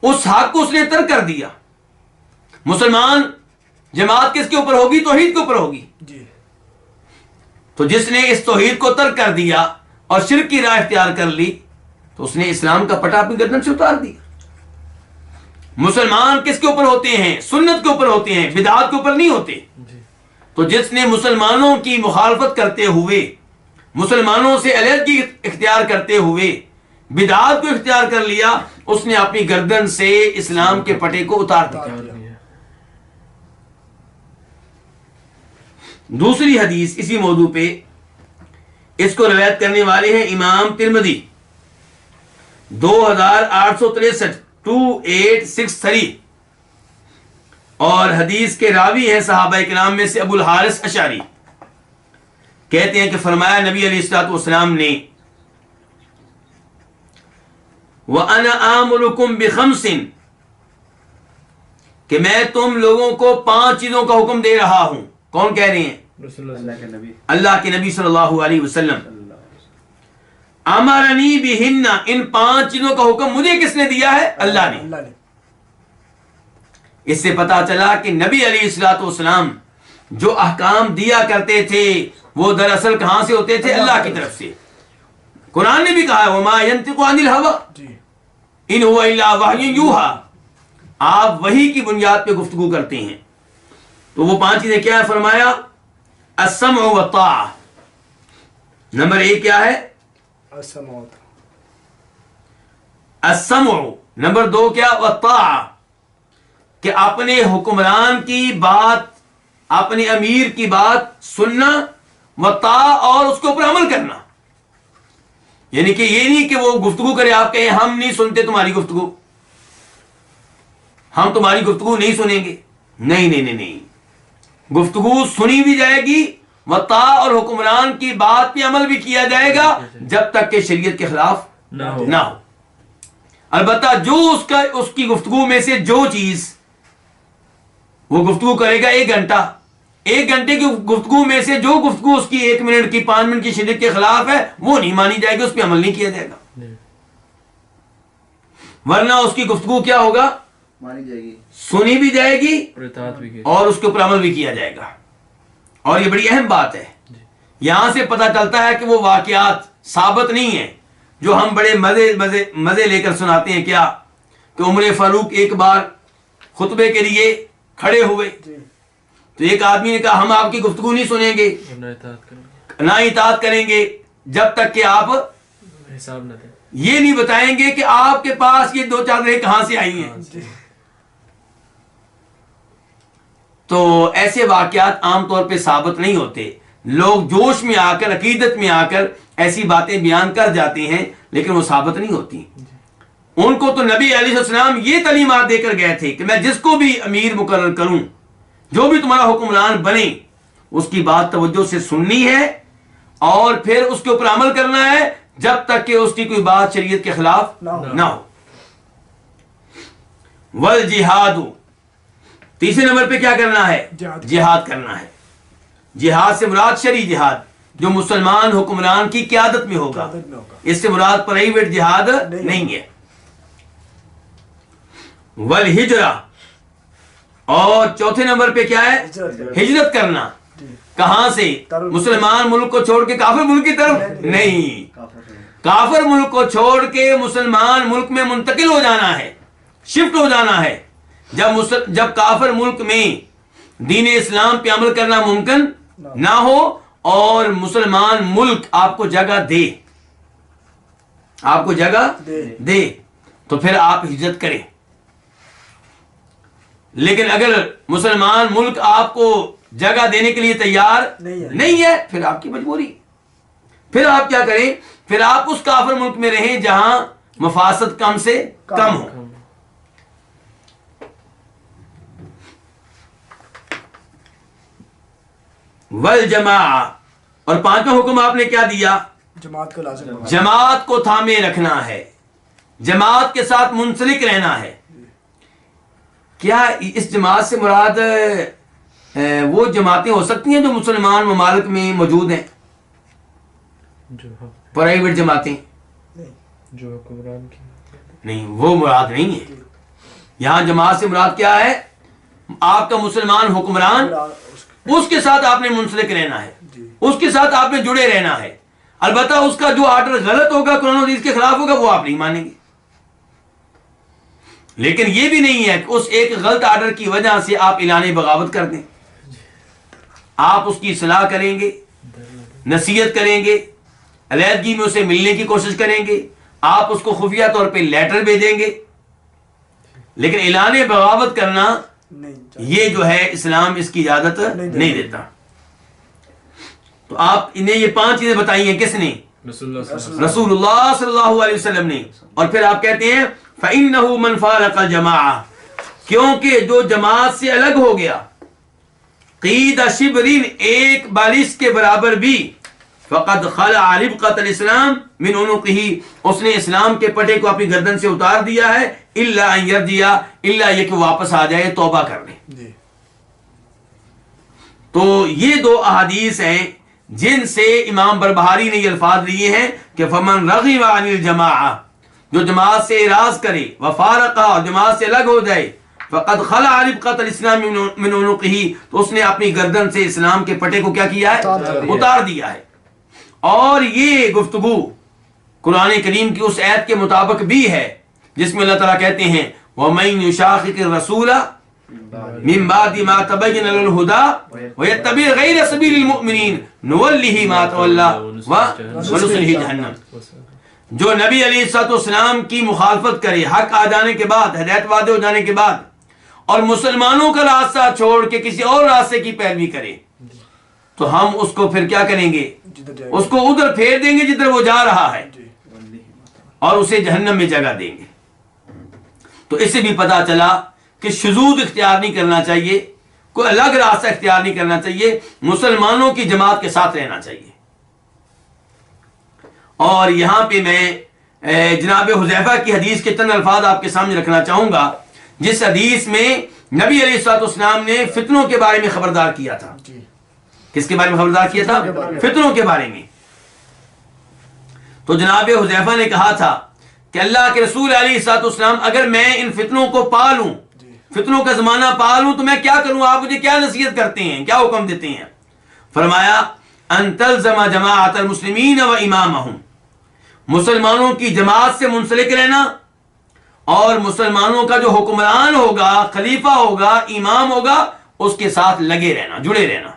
اس حق کو اس نے ترک کر دیا. مسلمان جماعت کس کے اوپر ہوگی؟ توحید کے اوپر ہوگی. تو جس نے اس توحید کو ترک کر دیا اور شرک کی راہ اختیار کر لی, تو اس نے اسلام کا پٹا اپنی گردن سے اتار دیا. مسلمان کس کے اوپر ہوتے ہیں؟ سنت کے اوپر ہوتے ہیں, بدعات کے اوپر نہیں ہوتے. تو جس نے مسلمانوں کی مخالفت کرتے ہوئے, مسلمانوں سے علیحدگی اختیار کرتے ہوئے بدعات کو اختیار کر لیا, اس نے اپنی گردن سے اسلام کے پٹے کو اتار دیا. دوسری حدیث اسی موضوع پہ, اس کو روایت کرنے والے ہیں امام ترمذی 2863 2863, اور حدیث کے راوی ہیں صحابہ کرام میں سے ابو الحارث اشعری. کہتے ہیں کہ فرمایا نبی علیہ الصلوۃ والسلام نے, وَأَنَا آمُرُكُمْ بِخَمْسٍ, کہ میں تم لوگوں کو 5 چیزوں کا حکم دے رہا ہوں. کون کہہ رہے ہیں؟ اللہ کے نبی صلی اللہ علیہ وسلم. امرنی بہن, ان 5 چیزوں کا حکم مجھے کس نے دیا ہے؟ اللہ نے. اس سے پتا چلا کہ نبی علیہ الصلوۃ والسلام جو احکام دیا کرتے تھے وہ دراصل کہاں سے ہوتے تھے؟ اللہ کی طرف سے. قرآن نے بھی کہا ہے وما ينطق عن الهوى ان هو الا وحی یوحى, آپ وحی کی بنیاد پہ گفتگو کرتے ہیں. تو وہ 5 چیزیں کیا ہے؟ فرمایا السمع والطاعہ. نمبر 1 کیا ہے؟ السمع، نمبر 2 کیا؟ والطاعہ، کہ اپنے حکمران کی بات، اپنے امیر کی بات سننا، والطاعہ، اور اس کے اوپر عمل کرنا. یعنی کہ یہ نہیں کہ وہ گفتگو کرے، آپ کہیں ہم نہیں سنتے تمہاری گفتگو، ہم تمہاری گفتگو نہیں سنیں گے. نہیں نہیں نہیں نہیں، گفتگو سنی بھی جائے گی، والطاعہ، اور حکمران کی بات پہ عمل بھی کیا جائے گا جب تک کہ شریعت کے خلاف نہ ہو. البتہ جو اس کی گفتگو میں سے جو چیز وہ گفتگو کرے گا 1 گھنٹہ، 1 گھنٹے کی گفتگو میں سے جو گفتگو اس کی 1 منٹ کی 5 منٹ کی شریعت کے خلاف ہے وہ نہیں مانی جائے گی، اس پہ عمل نہیں کیا جائے گا. ورنہ اس کی گفتگو کیا ہوگا؟ مانی جائے گی، سنی بھی جائے گی اور اطاعت بھی کی. اور اس کے اوپر عمل بھی کیا جائے گا. اور یہ بڑی اہم بات ہے. یہاں سے پتہ چلتا ہے کہ وہ واقعات ثابت نہیں ہیں جو ہم بڑے مزے لے کر سناتے ہیں. کیا کہ عمر فاروق ایک بار خطبے کے لیے کھڑے ہوئے تو ایک آدمی نے کہا ہم آپ کی گفتگو نہیں سنیں گے، نہ اطاعت کریں گے جب تک کہ آپ حساب نہ دیں، یہ نہیں بتائیں گے کہ آپ کے پاس یہ 2 چادریں کہاں سے آئی ہیں. تو ایسے واقعات عام طور پہ ثابت نہیں ہوتے. لوگ جوش میں آ کر، عقیدت میں آ کر ایسی باتیں بیان کر جاتے ہیں لیکن وہ ثابت نہیں ہوتی. ان کو تو نبی علیہ السلام یہ تعلیمات دے کر گئے تھے کہ میں جس کو بھی امیر مقرر کروں، جو بھی تمہارا حکمران بنے، اس کی بات توجہ سے سننی ہے اور پھر اس کے اوپر عمل کرنا ہے جب تک کہ اس کی کوئی بات شریعت کے خلاف نہ ہو. والجہاد، تیسرے نمبر پہ کیا کرنا ہے؟ جہاد کرنا ہے. جہاد سے مراد شرعی جہاد جو مسلمان حکمران کی قیادت میں ہوگا، اس سے مراد پرائیویٹ جہاد نہیں ہے. والہجرہ، اور چوتھے نمبر پہ کیا ہے؟ ہجرت کرنا. کہاں سے؟ مسلمان ملک کو چھوڑ کے کافر ملک کی طرف نہیں، کافر ملک کو چھوڑ کے مسلمان ملک میں منتقل ہو جانا ہے، شفٹ ہو جانا ہے. جب کافر ملک میں دین اسلام پہ عمل کرنا ممکن نہ ہو اور مسلمان ملک آپ کو جگہ دے، آپ کو جگہ دے تو پھر آپ ہجرت کریں. لیکن اگر مسلمان ملک آپ کو جگہ دینے کے لیے تیار نہیں ہے پھر آپ کی مجبوری. پھر آپ کیا کریں؟ پھر آپ اس کافر ملک میں رہیں جہاں مفاسد کم سے کم ہو. والجماع، اور 5واں حکم آپ نے کیا دیا؟ جماعت کو لازم بنانا. جماعت کو تھامے رکھنا ہے، جماعت کے ساتھ منسلک رہنا ہے. کیا اس جماعت سے مراد وہ جماعتیں ہو سکتی ہیں جو مسلمان ممالک میں موجود ہیں؟ پرائیویٹ جماعتیں جو حکمران کی نہیں، وہ مراد نہیں ہے. یہاں جماعت سے مراد کیا ہے؟ آپ کا مسلمان حکمران، اس کے ساتھ آپ نے منسلک رہنا ہے، اس کے ساتھ آپ نے جڑے رہنا ہے. البتہ اس کا جو آرڈر غلط ہوگا، قرآن و حدیث کے خلاف ہوگا، وہ آپ نہیں مانیں گے. لیکن یہ بھی نہیں ہے کہ اس ایک غلط آرڈر کی وجہ سے آپ اعلان بغاوت کر دیں. آپ اس کی اصلاح کریں گے، نصیحت کریں گے، علیحدگی میں اسے ملنے کی کوشش کریں گے، آپ اس کو خفیہ طور پہ لیٹر بھیجیں گے. لیکن اعلان بغاوت کرنا یہ جو ہے اسلام اس کی اجازت نہیں دیتا. تو آپ انہیں یہ 5 چیزیں بتائی ہیں کس نے؟ رسول اللہ صلی اللہ علیہ وسلم نے. اور پھر آپ کہتے ہیں فَإِنَّهُ مَنْ فَارَقَ الْجَمَاعَةَ، کیونکہ جو جماعت سے الگ ہو گیا، قید شبرین، ایک بالش کے برابر بھی، فقد خلع ربقۃ الاسلام من عنقه، اس نے اسلام کے پٹے کو اپنی گردن سے اتار دیا ہے، الا ان یرجع، الا یہ کہ واپس آ جائے، توبہ کر لے. تو یہ 2 احادیث ہیں جن سے امام بربہاری نے یہ الفاظ لیے ہیں کہ فمن رغب عن الجماعہ، جو جماعت سے اعراض کرے، وفارقہ، اور جماعت سے الگ ہو جائے، فقد خلع ربقۃ الاسلام من عنقه، تو اس نے اپنی گردن سے اسلام کے پٹے کو کیا کیا ہے؟ اتار دیا ہے. اور یہ گفتگو قرآن کریم کی اس آیت کے مطابق بھی ہے جس میں اللہ تعالیٰ کہتے ہیں وَمَن يُشَاقِقِ الرَّسُولَ مِن بَعْدِ مَا تَبَيَّنَ لَهُ الْهُدَىٰ وَيَتَّبِعْ غَيْرَ سَبِيلِ الْمُؤْمِنِينَ نُوَلِّهِ مَا تَوَلَّىٰ وَنُصْلِهِ جَهَنَّمَ. جو نبی علیہ الصلوۃ والسلام کی مخالفت کرے حق آ جانے کے بعد، ہدایت واضح ہو جانے کے بعد، اور مسلمانوں کا راستہ چھوڑ کے کسی اور راستے کی پیروی کرے، تو ہم اس کو پھر کیا کریں گے؟ اس کو ادھر پھیر دیں گے جدھر وہ جا رہا ہے، اور اسے جہنم میں جگہ دیں گے۔ تو اس سے بھی پتا چلا کہ شذوذ اختیار نہیں کرنا چاہیے، کوئی الگ راستہ اختیار نہیں کرنا چاہیے، مسلمانوں کی جماعت کے ساتھ رہنا چاہیے۔ اور یہاں پہ میں جناب حذیفہ کی حدیث کے چند الفاظ آپ کے سامنے رکھنا چاہوں گا، جس حدیث میں نبی علیہ الصلوۃ والسلام نے فتنوں کے بارے میں خبردار کیا تھا۔ کس کے بارے میں خبردار کیا تھا؟ فتنوں کے بارے میں۔ تو جناب حذیفہ نے کہا تھا کہ اللہ کے رسول علیہ الصلوۃ والسلام، اگر میں ان فتنوں کو پالوں، فتنوں کا زمانہ پالوں، تو میں کیا کروں؟ آپ مجھے کیا نصیحت کرتے ہیں، کیا حکم دیتے ہیں؟ فرمایا ان تلزم جماعت المسلمین و امامہم، مسلمانوں کی جماعت سے منسلک رہنا، اور مسلمانوں کا جو حکمران ہوگا، خلیفہ ہوگا، امام ہوگا، اس کے ساتھ لگے رہنا، جڑے رہنا۔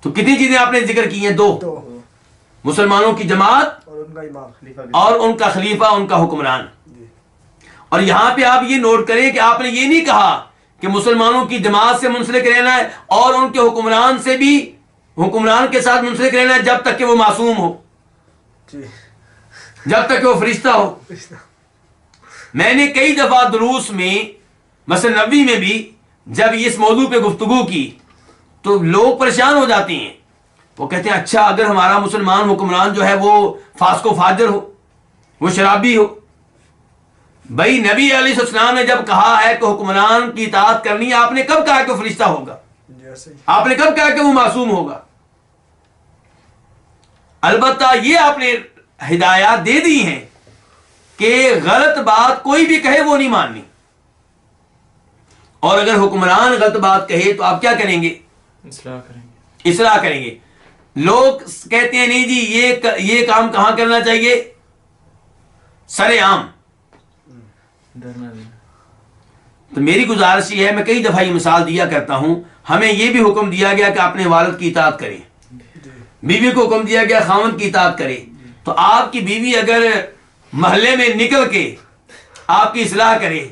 تو کتنی چیزیں آپ نے ذکر کی ہیں؟ دو، مسلمانوں کی جماعت اور ان کا خلیفہ، ان کا حکمران۔ اور یہاں پہ آپ یہ نوٹ کریں کہ آپ نے یہ نہیں کہا کہ مسلمانوں کی جماعت سے منسلک رہنا ہے اور ان کے حکمران سے بھی، حکمران کے ساتھ منسلک رہنا ہے جب تک کہ وہ معصوم ہو، جب تک کہ وہ فرشتہ ہو۔ میں نے کئی دفعہ دروس میں، مثلا نبوی میں بھی، جب اس موضوع پہ گفتگو کی تو لوگ پریشان ہو جاتے ہیں، وہ کہتے ہیں اچھا اگر ہمارا مسلمان حکمران جو ہے وہ فاسق و فاجر ہو، وہ شرابی ہو۔ بھائی نبی علیہ السلام نے جب کہا ہے کہ حکمران کی اطاعت کرنی ہے، آپ نے کب کہا کہ وہ فرشتہ ہوگا؟ آپ نے کب کہا کہ وہ معصوم ہوگا؟ البتہ یہ آپ نے ہدایات دے دی ہیں کہ غلط بات کوئی بھی کہے وہ نہیں ماننی، اور اگر حکمران غلط بات کہے تو آپ کیا کریں گے؟ اصلاح کریں گے، اصلاح کریں گے۔ لوگ کہتے ہیں نہیں جی یہ کام کہاں کرنا چاہیے؟ سر عام۔ ڈرنا دینا۔ تو میری گزارش یہ ہے، میں کئی دفعہ یہ مثال دیا کرتا ہوں، ہمیں یہ بھی حکم دیا گیا کہ اپنے والد کی اطاعت کریں، بیوی کو حکم دیا گیا خاوند کی اطاعت کرے۔ تو آپ کی بیوی اگر محلے میں نکل کے آپ کی اصلاح کرے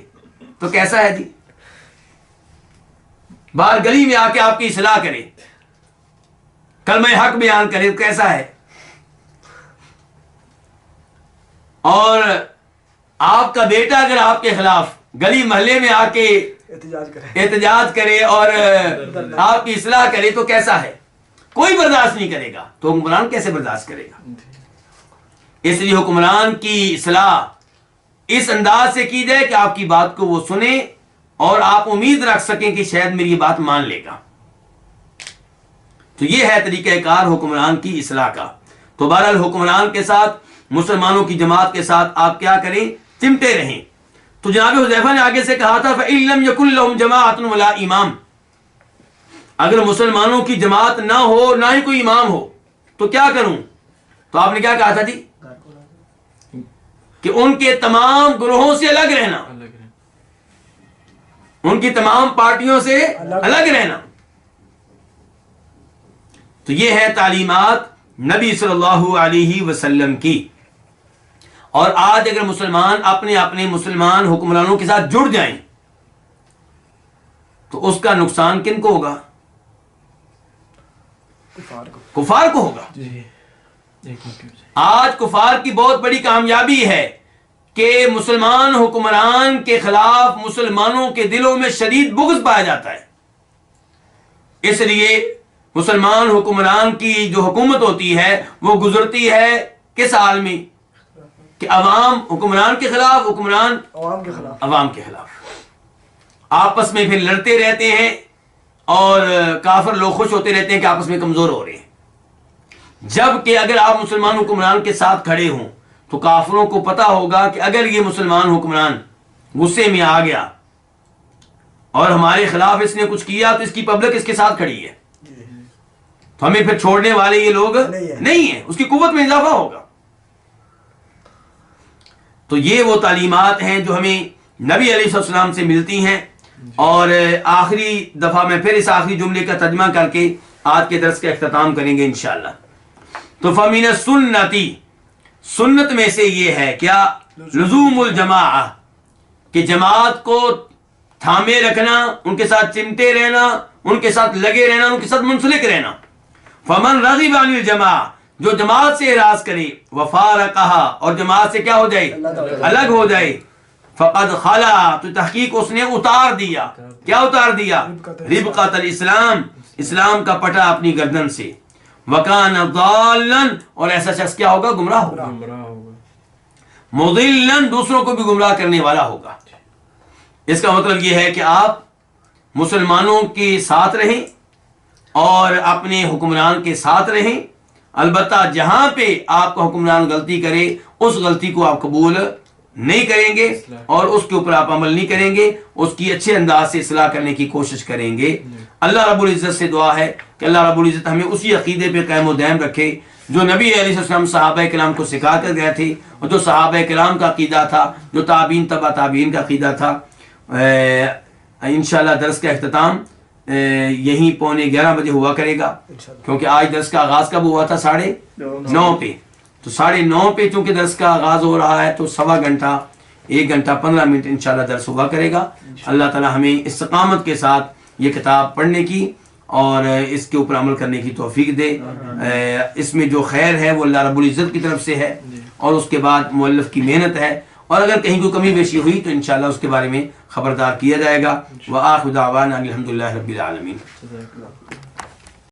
تو کیسا ہے جی؟ باہر گلی میں آ کے آپ کی اصلاح کرے، کلمہ حق بیان کرے تو کیسا ہے؟ اور آپ کا بیٹا اگر آپ کے خلاف گلی محلے میں آ کے احتجاج کرے اور آپ کی اصلاح کرے تو کیسا ہے؟ کوئی برداشت نہیں کرے گا، تو حکمران کیسے برداشت کرے گا؟ اس لیے حکمران کی اصلاح اس انداز سے کی جائے کہ آپ کی بات کو وہ سنے اور آپ امید رکھ سکیں کہ شاید میری یہ بات مان لے گا۔ تو یہ ہے طریقہ کار حکمران کی اصلاح کا۔ تو بہرحال حکمران کے ساتھ، مسلمانوں کی جماعت کے ساتھ آپ کیا کریں؟ چمٹے رہیں۔ تو جناب حذیفہ نے آگے سے کہا تھا فَإِن لَمْ يَكُنْ لَهُمْ جَمَاعَةٌ وَلَا امام، اگر مسلمانوں کی جماعت نہ ہو، نہ ہی کوئی امام ہو، تو کیا کروں؟ تو آپ نے کیا کہا تھا جی؟ کہ ان کے تمام گروہوں سے الگ رہنا، ان کی تمام پارٹیوں سے الگ رہنا۔ تو یہ ہے تعلیمات نبی صلی اللہ علیہ وسلم کی۔ اور آج اگر مسلمان اپنے اپنے مسلمان حکمرانوں کے ساتھ جڑ جائیں تو اس کا نقصان کن کو ہوگا؟ کفار کو ہوگا۔ آج کفار کی بہت بڑی کامیابی ہے کہ مسلمان حکمران کے خلاف مسلمانوں کے دلوں میں شدید بغض پایا جاتا ہے۔ اس لیے مسلمان حکمران کی جو حکومت ہوتی ہے وہ گزرتی ہے کس حال میں؟ کہ عوام حکمران کے خلاف، حکمران عوام کے خلاف، آپس میں پھر لڑتے رہتے ہیں، اور کافر لوگ خوش ہوتے رہتے ہیں کہ آپس میں کمزور ہو رہے ہیں۔ جبکہ اگر آپ مسلمان حکمران کے ساتھ کھڑے ہوں تو کافروں کو پتا ہوگا کہ اگر یہ مسلمان حکمران غصے میں آ گیا اور ہمارے خلاف اس نے کچھ کیا تو اس کی پبلک اس کے ساتھ کھڑی ہے، تو ہمیں پھر چھوڑنے والے یہ لوگ نہیں ہیں، اس کی قوت میں اضافہ ہوگا۔ تو یہ وہ تعلیمات ہیں جو ہمیں نبی علیہ السلام سے ملتی ہیں۔ اور آخری دفعہ میں پھر اس آخری جملے کا ترجمہ کر کے آج کے درس کا اختتام کریں گے انشاءاللہ۔ تو فَمِنَ السُّنَّةِ، سنت میں سے یہ ہے کیا لزوم الجماع کہ جماعت کو تھامے رکھنا، ان کے ساتھ چمٹے رہنا، ان کے ساتھ لگے رہنا، ان کے ساتھ منسلک رہنا. فمن رغب عن الجماع جو جماعت سے اعراض کرے وفارقہا اور جماعت سے کیا ہو جائے الگ ہو جائے فقد خلا تو تحقیق اس نے اتار دیا. کیا اتار دیا؟ ربقۃ الاسلام اسلام کا پٹا اپنی گردن سے. وکان ضالا اور ایسا شخص کیا ہوگا؟ گمراہ ہوگا. گمراہ ہوگا. مضلا دوسروں کو بھی گمراہ کرنے والا ہوگا. اس کا مطلب یہ ہے کہ آپ مسلمانوں کے ساتھ رہیں اور اپنے حکمران کے ساتھ رہیں. البتہ جہاں پہ آپ کا حکمران غلطی کرے اس غلطی کو آپ قبول نہیں کریں گے اور اس کے اوپر آپ عمل نہیں کریں گے، اس کی اچھے انداز سے اصلاح کرنے کی کوشش کریں گے. اللہ رب العزت سے دعا ہے کہ اللہ رب العزت ہمیں اسی عقیدے پہ قائم و دائم رکھے جو نبی علیہ السلام صحابہ کرام کو سکھا کر گئے تھے اور جو صحابہ کرام کا عقیدہ تھا، جو تابعین تبع تابعین کا عقیدہ تھا. انشاءاللہ درس کا اختتام یہیں 11:15 ہوا کرے گا، کیونکہ آج درس کا آغاز کب ہوا تھا؟ 9:30 پہ. تو 9:30 پہ چونکہ درس کا آغاز ہو رہا ہے تو 1.25 گھنٹہ 1 گھنٹہ 15 منٹ انشاءاللہ درس ہوا کرے گا. اللہ تعالی ہمیں استقامت کے ساتھ یہ کتاب پڑھنے کی اور اس کے اوپر عمل کرنے کی توفیق دے. اس میں جو خیر ہے وہ اللہ رب العزت کی طرف سے ہے اور اس کے بعد مؤلف کی محنت ہے، اور اگر کہیں کوئی کمی بیشی ہوئی تو انشاءاللہ اس کے بارے میں خبردار کیا جائے گا. وآخر دعوانا الحمدللہ رب العالمین.